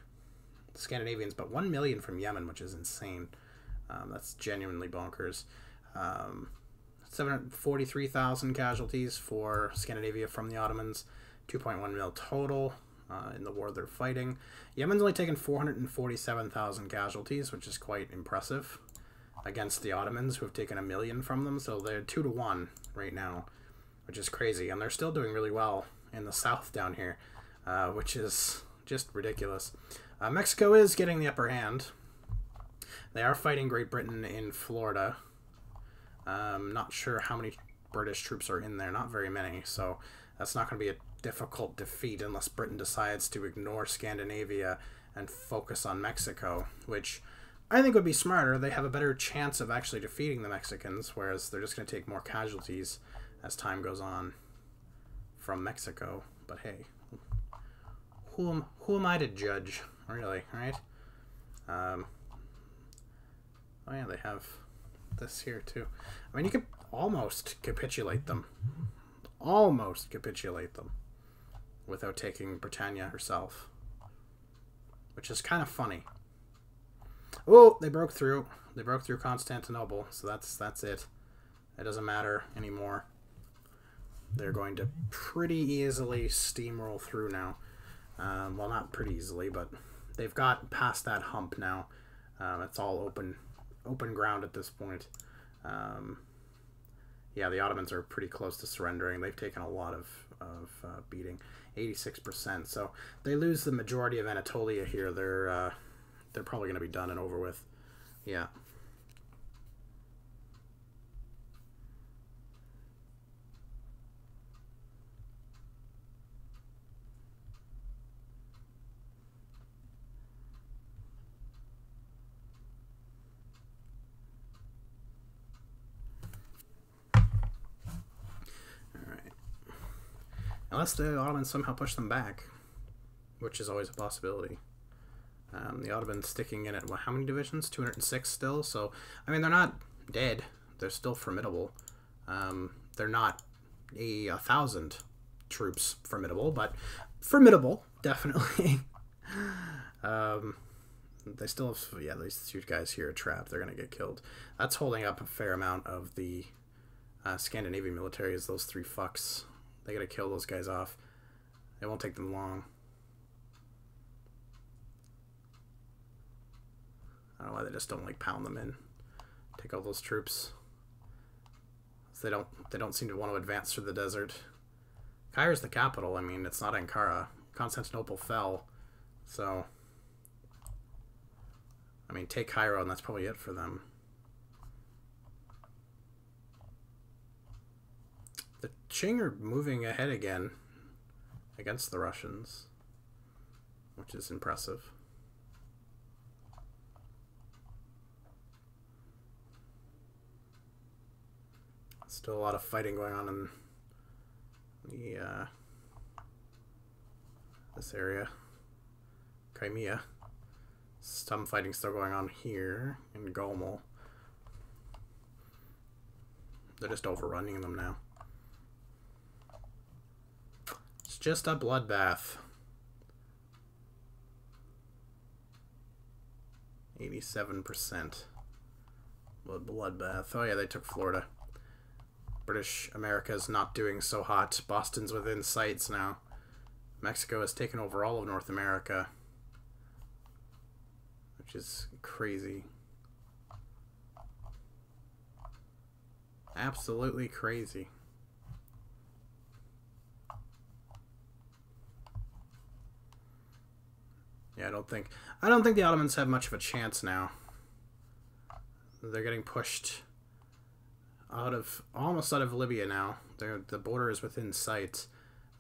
[SPEAKER 1] Scandinavians, but 1 million from Yemen, which is insane. That's genuinely bonkers. 743,000 casualties for Scandinavia from the Ottomans. 2.1 mil total in the war they're fighting. Yemen's only taken 447,000 casualties, which is quite impressive against the Ottomans, who have taken 1 million from them. So they're 2-1 right now, which is crazy. And they're still doing really well in the south down here, which is just ridiculous. Mexico is getting the upper hand. They are fighting Great Britain in Florida. Not sure how many British troops are in there. Not very many, so that's not going to be a difficult defeat unless Britain decides to ignore Scandinavia and focus on Mexico, which I think would be smarter. They have a better chance of actually defeating the Mexicans, whereas they're just going to take more casualties as time goes on from Mexico. But hey, who am I to judge, really, right? Oh yeah, they have this here too. I mean, you could almost capitulate them. Almost capitulate them without taking Britannia herself, which is kind of funny. Oh, they broke through. They broke through Constantinople, so that's it. It doesn't matter anymore. They're going to pretty easily steamroll through now. Well, not pretty easily, but they've got past that hump now. It's all open ground at this point. Yeah, the Ottomans are pretty close to surrendering. They've taken a lot of beating, 86%. So they lose the majority of Anatolia here. They're probably going to be done and over with. Yeah. Unless the Ottomans somehow push them back, which is always a possibility. The Ottomans sticking in at, well, how many divisions? 206 still. So, I mean, they're not dead. They're still formidable. They're not 1,000 troops formidable, but formidable, definitely. They still have, yeah, these two guys here are trapped. They're going to get killed. That's holding up a fair amount of the Scandinavian military, is those three fucks. They gotta kill those guys off. It won't take them long. I don't know why they just don't, like, pound them in. Take all those troops. So they don't seem to want to advance through the desert. Cairo's the capital. I mean, it's not Ankara. Constantinople fell, so I mean, take Cairo and that's probably it for them. The Qing are moving ahead again against the Russians, which is impressive. Still a lot of fighting going on in the this area, Crimea. Some fighting still going on here in Gomel. They're just overrunning them now. It's just a bloodbath. 87%. Bloodbath. Oh yeah, they took Florida. British America is not doing so hot. Boston's within sights now. Mexico has taken over all of North America, which is crazy. Absolutely crazy. Yeah, I don't think the Ottomans have much of a chance now. They're getting pushed almost out of Libya now. The border is within sight.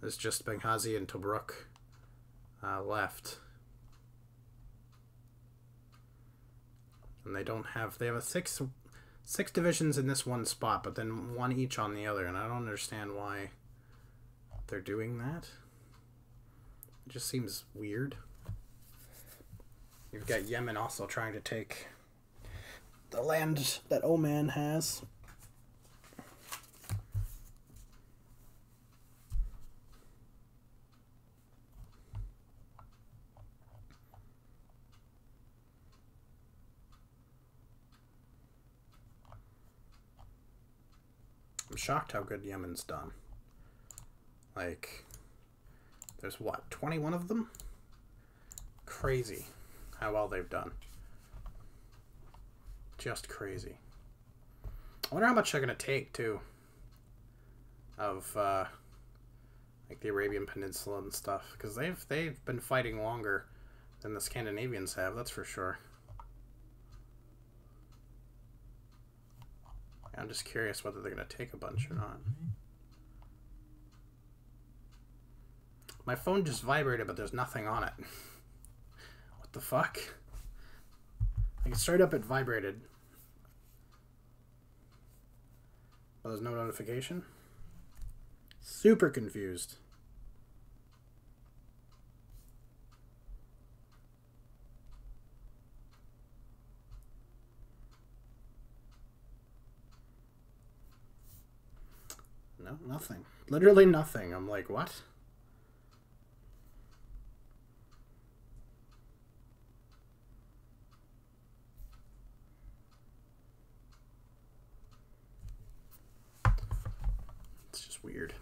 [SPEAKER 1] There's just Benghazi and Tobruk left. And they have six divisions in this one spot, but then one each on the other, and I don't understand why they're doing that. It just seems weird. You've got Yemen also trying to take the land that Oman has. I'm shocked how good Yemen's done. Like, there's what, 21 of them? Crazy how well they've done. Just crazy. I wonder how much they're going to take, too, of, like, the Arabian Peninsula and stuff. Because they've been fighting longer than the Scandinavians have, that's for sure. I'm just curious whether they're going to take a bunch or not. My phone just vibrated, but there's nothing on it. What the fuck? Like, straight up it vibrated. Oh, there's no notification? Super confused. No, nothing. Literally nothing. I'm like, what? It's just weird.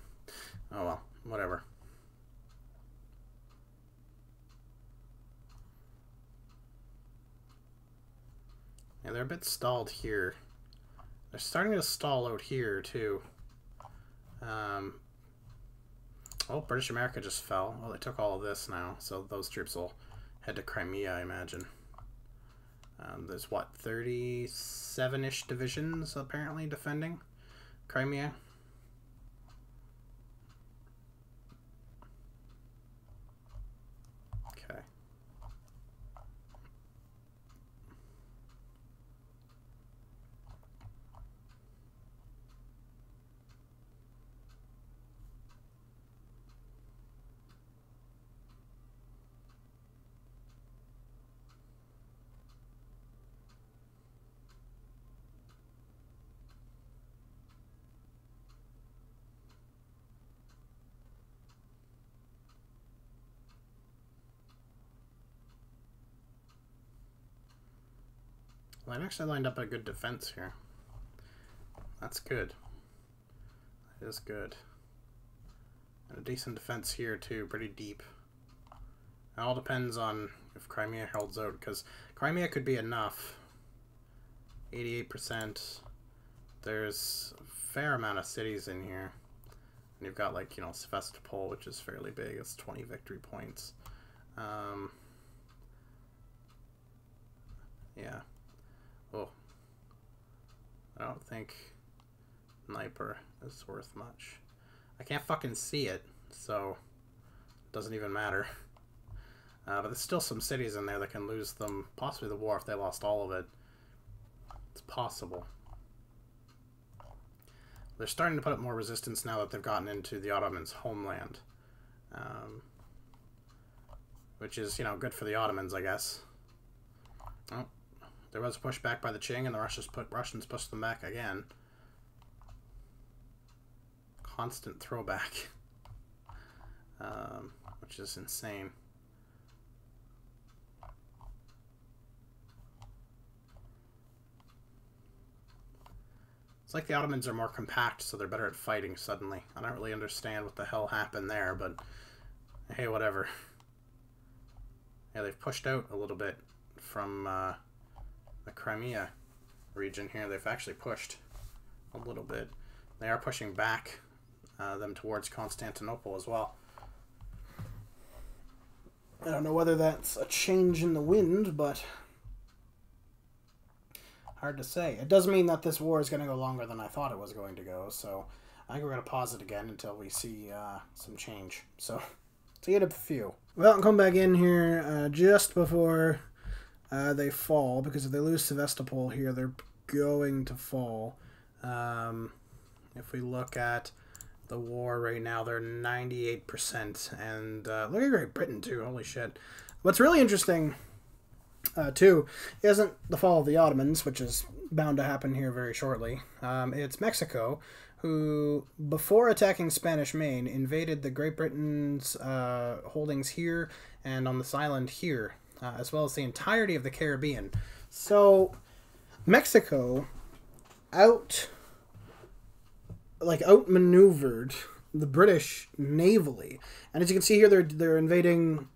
[SPEAKER 1] Oh well, whatever. Yeah, they're a bit stalled here. They're starting to stall out here, too. Oh, British America just fell. Well, they took all of this now, so those troops will head to Crimea, I imagine. There's, what, 37-ish divisions, apparently, defending Crimea? Okay. Well, I've actually lined up a good defense here. That's good. That is good. And a decent defense here, too. Pretty deep. It all depends on if Crimea holds out, because Crimea could be enough. 88%. There's fair amount of cities in here. And you've got, like, you know, Sevastopol, which is fairly big. It's 20 victory points. Yeah. Oh. I don't think Dnieper is worth much. I can't fucking see it, so it doesn't even matter. But there's still some cities in there that can lose them, possibly the war if they lost all of it. It's possible. They're starting to put up more resistance now that they've gotten into the Ottomans' homeland. Which is, you know, good for the Ottomans, I guess. Oh, there was a pushback by the Qing, and the Russians pushed them back again. Constant throwback. Which is insane. It's like the Ottomans are more compact, so they're better at fighting suddenly. I don't really understand what the hell happened there, but hey, whatever. Yeah, they've pushed out a little bit from the Crimea region here. They've actually pushed a little bit. They are pushing back them towards Constantinople as well. I don't know whether that's a change in the wind, but hard to say. It does mean that this war is going to go longer than I thought it was going to go, so I think we're going to pause it again until we see some change. So, to get a few. Well, I'll come back in here just before they fall, because if they lose Sevastopol here, they're going to fall. If we look at the war right now, they're 98%, and look at Great Britain, too. Holy shit. What's really interesting too, isn't the fall of the Ottomans, which is bound to happen here very shortly. It's Mexico, who, before attacking Spanish Main, invaded the Great Britain's holdings here and on this island here, as well as the entirety of the Caribbean. So, Mexico outmaneuvered the British navally, and as you can see here, they're invading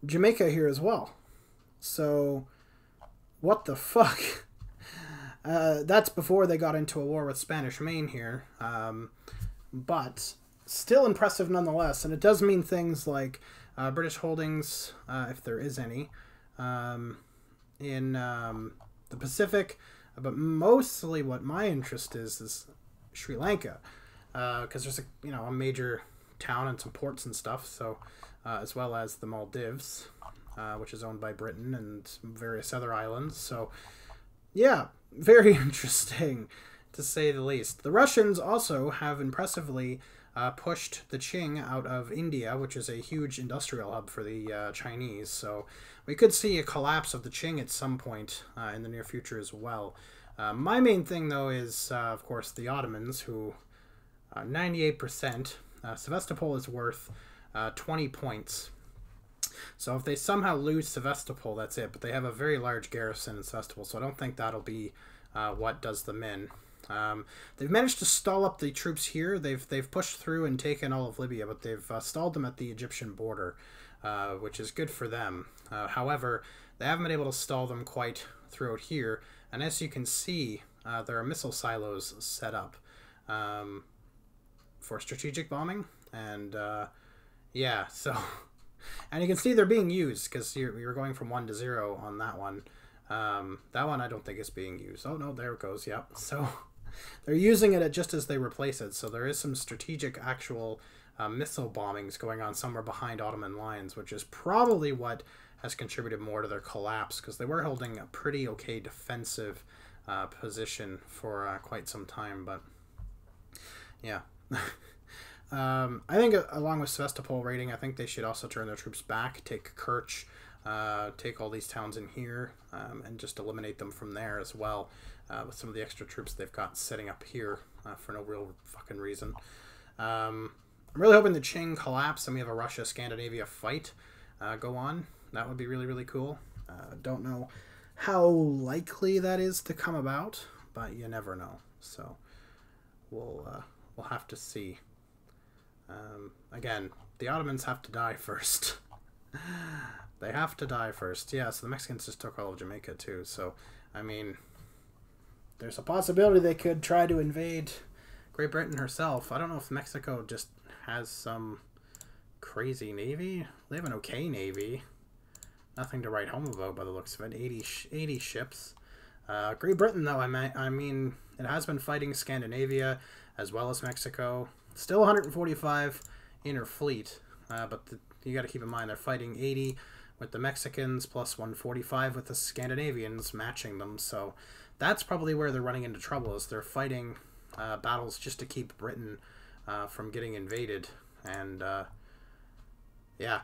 [SPEAKER 1] Jamaica here as well. So, what the fuck? That's before they got into a war with Spanish Main here. But still impressive nonetheless. And it does mean things like British holdings, if there is any, in the Pacific. But mostly what my interest is Sri Lanka. Because there's a major town and some ports and stuff. So, as well as the Maldives. Which is owned by Britain and various other islands. So, yeah, very interesting, to say the least. The Russians also have impressively pushed the Qing out of India, which is a huge industrial hub for the Chinese. So, we could see a collapse of the Qing at some point in the near future as well. My main thing, though, is, of course, the Ottomans, who 98%. Sevastopol is worth 20 points. So if they somehow lose Sevastopol, that's it. But they have a very large garrison in Sevastopol, so I don't think that'll be what does them in. They've managed to stall up the troops here. They've pushed through and taken all of Libya, but they've stalled them at the Egyptian border, which is good for them. However, they haven't been able to stall them quite throughout here. And as you can see, there are missile silos set up for strategic bombing. And yeah, so... And you can see they're being used, because you're going from 1 to 0 on that one. That one I don't think is being used. Oh, no, there it goes, yep. So they're using it just as they replace it. So there is some strategic actual missile bombings going on somewhere behind Ottoman lines, which is probably what has contributed more to their collapse, because they were holding a pretty okay defensive position for quite some time. But yeah. I think along with Sevastopol raiding, I think they should also turn their troops back, take Kerch, take all these towns in here, and just eliminate them from there as well, with some of the extra troops they've got setting up here for no real fucking reason. I'm really hoping the Qing collapse and we have a Russia-Scandinavia fight go on. That would be really, really cool. Don't know how likely that is to come about, but you never know. So we'll have to see. Again, the Ottomans have to die first. They have to die first. Yeah, so the Mexicans just took all of Jamaica too. So, I mean, there's a possibility they could try to invade Great Britain herself. I don't know if Mexico just has some crazy navy. They have an okay navy. Nothing to write home about by the looks of it. 80 ships. Great Britain, though, I mean, it has been fighting Scandinavia as well as Mexico. Still 145 in her fleet, but you got to keep in mind they're fighting 80 with the Mexicans plus 145 with the Scandinavians matching them. So that's probably where they're running into trouble, is they're fighting battles just to keep Britain from getting invaded. And yeah,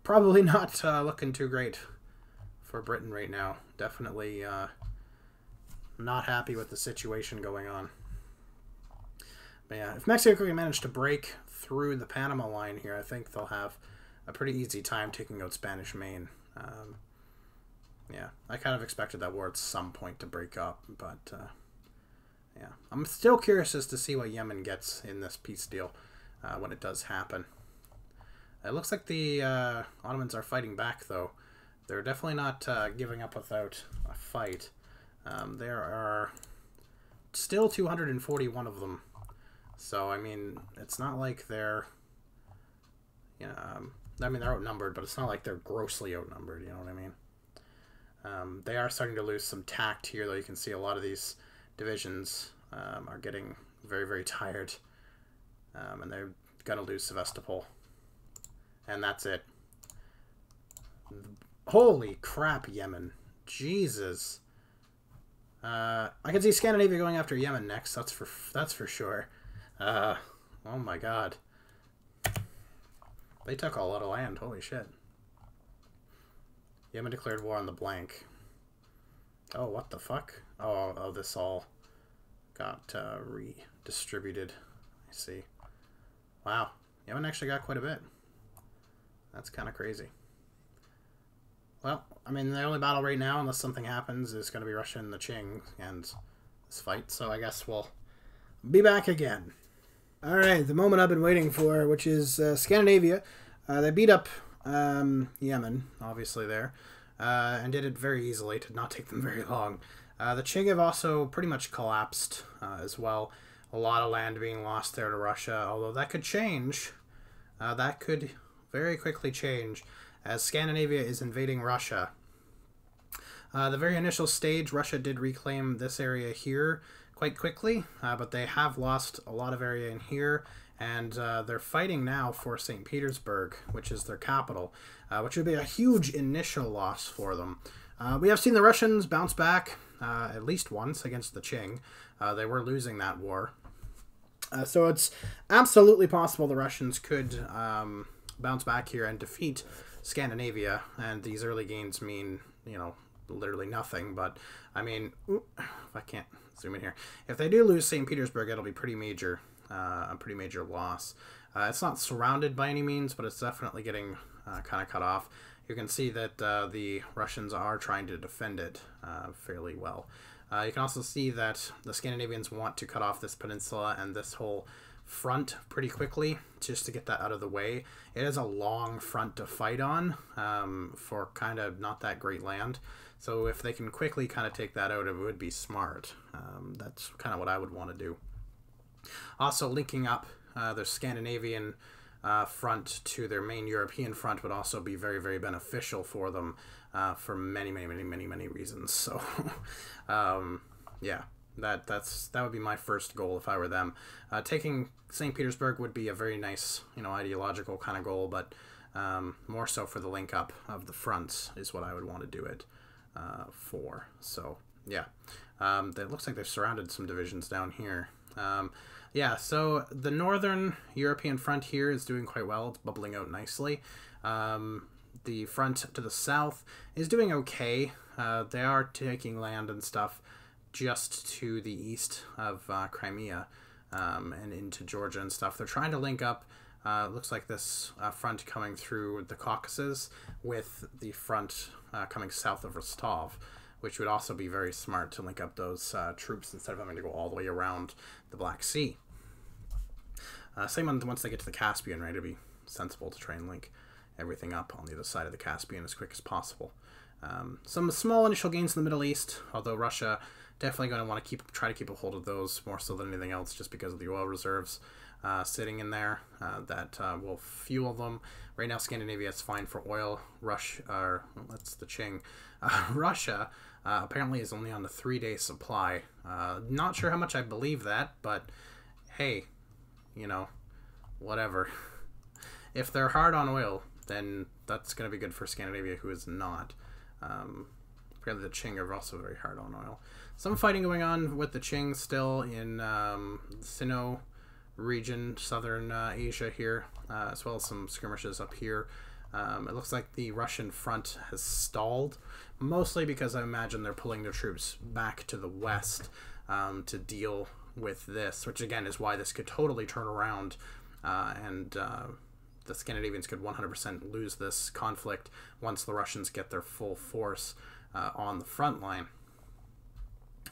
[SPEAKER 1] probably not looking too great for Britain right now. Definitely not happy with the situation going on. But yeah, if Mexico can manage to break through the Panama line here, I think they'll have a pretty easy time taking out Spanish Main. Yeah, I kind of expected that war at some point to break up, but yeah. I'm still curious as to see what Yemen gets in this peace deal when it does happen. It looks like the Ottomans are fighting back, though. They're definitely not giving up without a fight. There are still 241 of them. So, I mean, it's not like they're... You know, I mean, they're outnumbered, but it's not like they're grossly outnumbered, you know what I mean? They are starting to lose some tact here, though. You can see a lot of these divisions are getting very, very tired. And they're going to lose Sevastopol. And that's it. Holy crap, Yemen. Jesus. I can see Scandinavia going after Yemen next. That's for sure. Oh my god. They took a lot of land. Holy shit. Yemen declared war on the blank. Oh, what the fuck? Oh, this all got redistributed. I see. Wow. Yemen actually got quite a bit. That's kind of crazy. Well, I mean, the only battle right now, unless something happens, is going to be Russia and the Qing and this fight. So I guess we'll be back again. Alright, the moment I've been waiting for, which is Scandinavia. They beat up Yemen, obviously there, and did it very easily. It did not take them very long. The Qing have also pretty much collapsed as well. A lot of land being lost there to Russia, although that could change. That could very quickly change as Scandinavia is invading Russia. The very initial stage, Russia did reclaim this area here quite quickly, but they have lost a lot of area in here, and they're fighting now for St. Petersburg, which is their capital, which would be a huge initial loss for them. We have seen the Russians bounce back at least once against the Qing. They were losing that war. So it's absolutely possible the Russians could bounce back here and defeat Scandinavia, and these early gains mean, you know, literally nothing, but I mean, if I can't zoom in here, if they do lose St. Petersburg, it'll be pretty major, a pretty major loss. It's not surrounded by any means, but it's definitely getting kind of cut off. You can see that the Russians are trying to defend it fairly well. You can also see that the Scandinavians want to cut off this peninsula and this whole front pretty quickly just to get that out of the way. It is a long front to fight on for kind of not that great land. So if they can quickly kind of take that out, it would be smart. That's kind of what I would want to do. Also, linking up the Scandinavian front to their main European front would also be very, very beneficial for them for many, many, many, many, many reasons. So, yeah, that would be my first goal if I were them. Taking St. Petersburg would be a very nice, you know, ideological kind of goal, but more so for the link up of the fronts is what I would want to do it for. So, yeah, it looks like they've surrounded some divisions down here. Yeah, so the northern European front here is doing quite well. It's bubbling out nicely. The front to the south is doing okay. They are taking land and stuff just to the east of Crimea and into Georgia and stuff. They're trying to link up, looks like this front coming through the Caucasus with the front coming south of Rostov, which would also be very smart to link up those troops instead of having to go all the way around the Black Sea. Same once they get to the Caspian, right? It'd be sensible to try and link everything up on the other side of the Caspian as quick as possible. Some small initial gains in the Middle East, although Russia definitely going to want to try to keep a hold of those more so than anything else, just because of the oil reserves sitting in there that will fuel them. Right now, Scandinavia is fine for oil. That's the Qing. Russia apparently is only on the 3-day supply. Not sure how much I believe that, but hey, you know, whatever. If they're hard on oil, then that's going to be good for Scandinavia, who is not. Apparently the Qing are also very hard on oil. Some fighting going on with the Qing still in Sino region, southern Asia here, as well as some skirmishes up here. It looks like the Russian front has stalled, mostly because I imagine they're pulling their troops back to the west to deal with this, which again is why this could totally turn around and the Scandinavians could 100% lose this conflict once the Russians get their full force on the front line.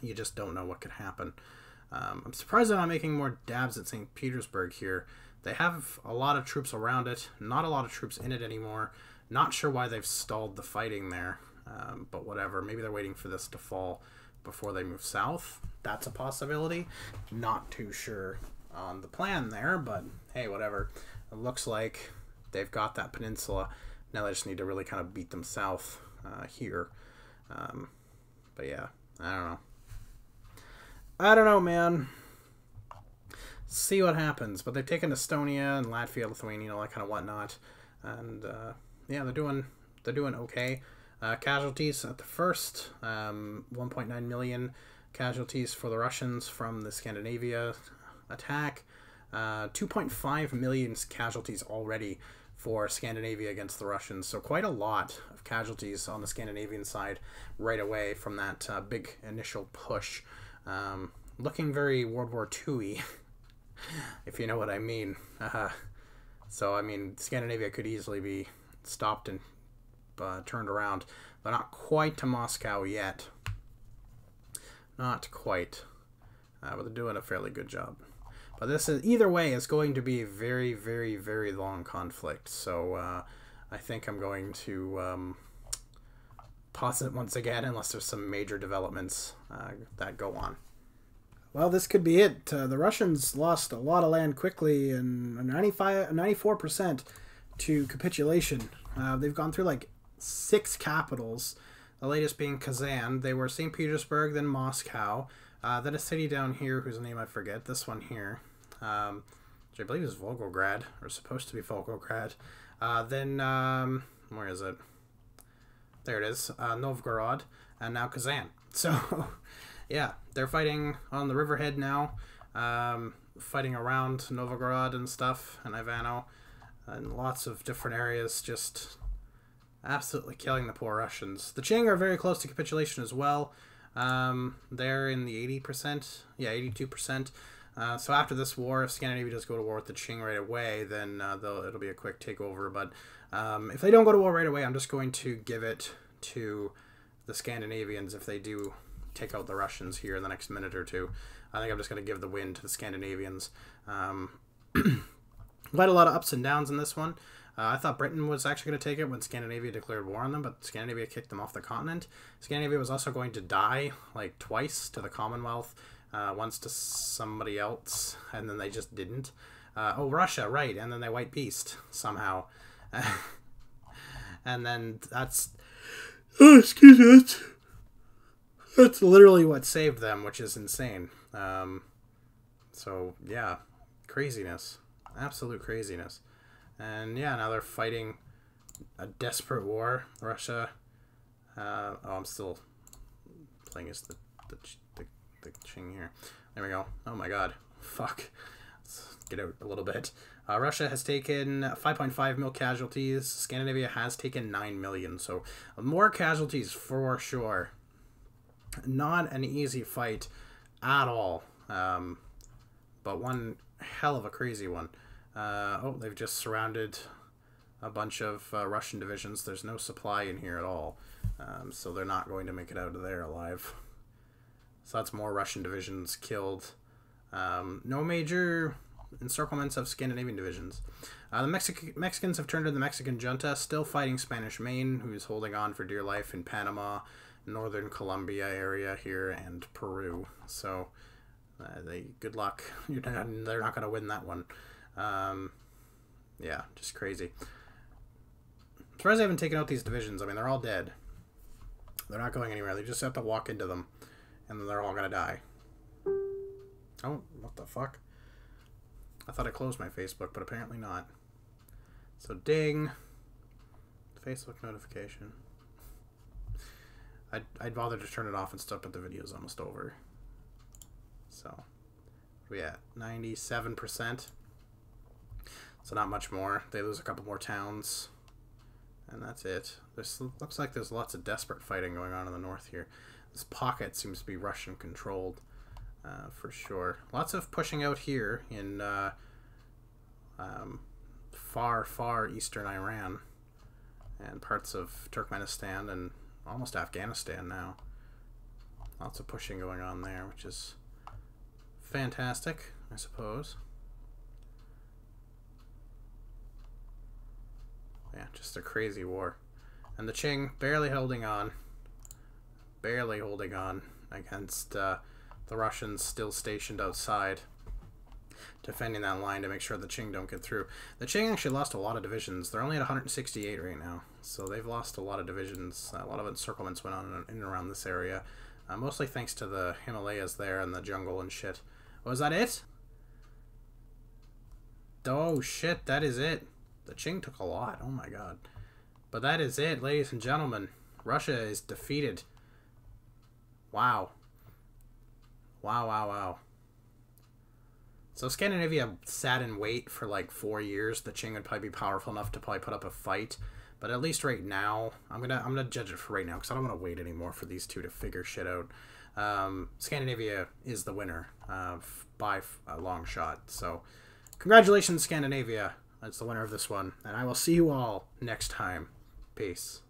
[SPEAKER 1] You just don't know what could happen. I'm surprised they're not making more dabs at St. Petersburg here. They have a lot of troops around it, not a lot of troops in it anymore. Not sure why they've stalled the fighting there, but whatever. Maybe they're waiting for this to fall before they move south. That's a possibility. Not too sure on the plan there, but hey, whatever. It looks like they've got that peninsula. Now they just need to really kind of beat them south here. But yeah, I don't know, man. See what happens. But they've taken Estonia and Latvia, Lithuania, all that kind of whatnot. And yeah, they're doing okay. Casualties at the first, 1.9 million casualties for the Russians from the Scandinavia attack. 2.5 million casualties already for Scandinavia against the Russians. So quite a lot of casualties on the Scandinavian side right away from that big initial push. Looking very World War II-y, if you know what I mean. So, I mean, Scandinavia could easily be stopped and turned around. They're not quite to Moscow yet. Not quite. But they're doing a fairly good job. But this is, either way, is going to be a very, very, very long conflict. So I think I'm going to pause it once again unless there's some major developments that go on. Well, this could be it. The Russians lost a lot of land quickly, and 94% to capitulation. They've gone through like 6 capitals, the latest being Kazan. They were St. Petersburg, then Moscow, then a city down here whose name I forget, this one here, which I believe is Volgograd, or supposed to be Volgograd. Then, where is it? There it is, Novgorod, and now Kazan. So, yeah, they're fighting on the riverhead now, fighting around Novgorod and stuff, and Ivano, and lots of different areas, just absolutely killing the poor Russians. The Qing are very close to capitulation as well. They're in the 80%, yeah, 82%. So after this war, if Scandinavia does go to war with the Qing right away, then it'll be a quick takeover. But if they don't go to war right away, I'm just going to give it to the Scandinavians if they do take out the Russians here in the next minute or two. I think I'm just going to give the win to the Scandinavians. We had a lot of ups and downs in this one. I thought Britain was actually going to take it when Scandinavia declared war on them, but Scandinavia kicked them off the continent. Scandinavia was also going to die, like, twice to the Commonwealth, once to somebody else, and then they just didn't. Oh, Russia, right, and then they white beast, somehow. And then that's... Oh, excuse me, that's literally what saved them, which is insane. So, yeah, craziness. Absolute craziness. And yeah, now they're fighting a desperate war. Russia. Oh, I'm still playing as the Qing here. There we go. Oh my god. Fuck. Let's get out a little bit. Russia has taken 5.5 million casualties. Scandinavia has taken 9 million. So more casualties for sure. Not an easy fight at all. But one hell of a crazy one. Oh, they've just surrounded a bunch of Russian divisions. There's no supply in here at all. So they're not going to make it out of there alive. So that's more Russian divisions killed. No major encirclements of Scandinavian divisions. The Mexicans have turned to the Mexican junta, still fighting Spanish Main, who's holding on for dear life in Panama northern Colombia area here and Peru. So good luck. They're not going to win that one. Yeah, just crazy. I'm surprised they haven't taken out these divisions. I mean, they're all dead. They're not going anywhere. They just have to walk into them, and then they're all going to die. Oh, what the fuck? I thought I closed my Facebook, but apparently not. So, ding. Facebook notification. I'd bother to turn it off and stuff, but the video's almost over. So, we at 97%. So not much more. They lose a couple more towns. And that's it. Looks like there's lots of desperate fighting going on in the north here. This pocket seems to be Russian controlled, for sure. Lots of pushing out here in far, far eastern Iran and parts of Turkmenistan and almost Afghanistan now. Lots of pushing going on there, which is fantastic, I suppose. Yeah, just a crazy war. And the Qing barely holding on against the Russians still stationed outside, defending that line to make sure the Qing don't get through. The Qing actually lost a lot of divisions. They're only at 168 right now, so they've lost a lot of divisions. A lot of encirclements went on in and around this area, mostly thanks to the Himalayas there and the jungle and shit. Was that it? Oh shit, that is it. The Qing took a lot. Oh my god. But that is it, ladies and gentlemen. Russia is defeated. Wow. Wow, wow, wow. So Scandinavia sat in wait for like 4 years. The Qing would probably be powerful enough to probably put up a fight. But at least right now, I'm gonna judge it for right now because I don't want to wait anymore for these two to figure shit out. Scandinavia is the winner by a long shot. So congratulations, Scandinavia. That's the winner of this one. And I will see you all next time. Peace.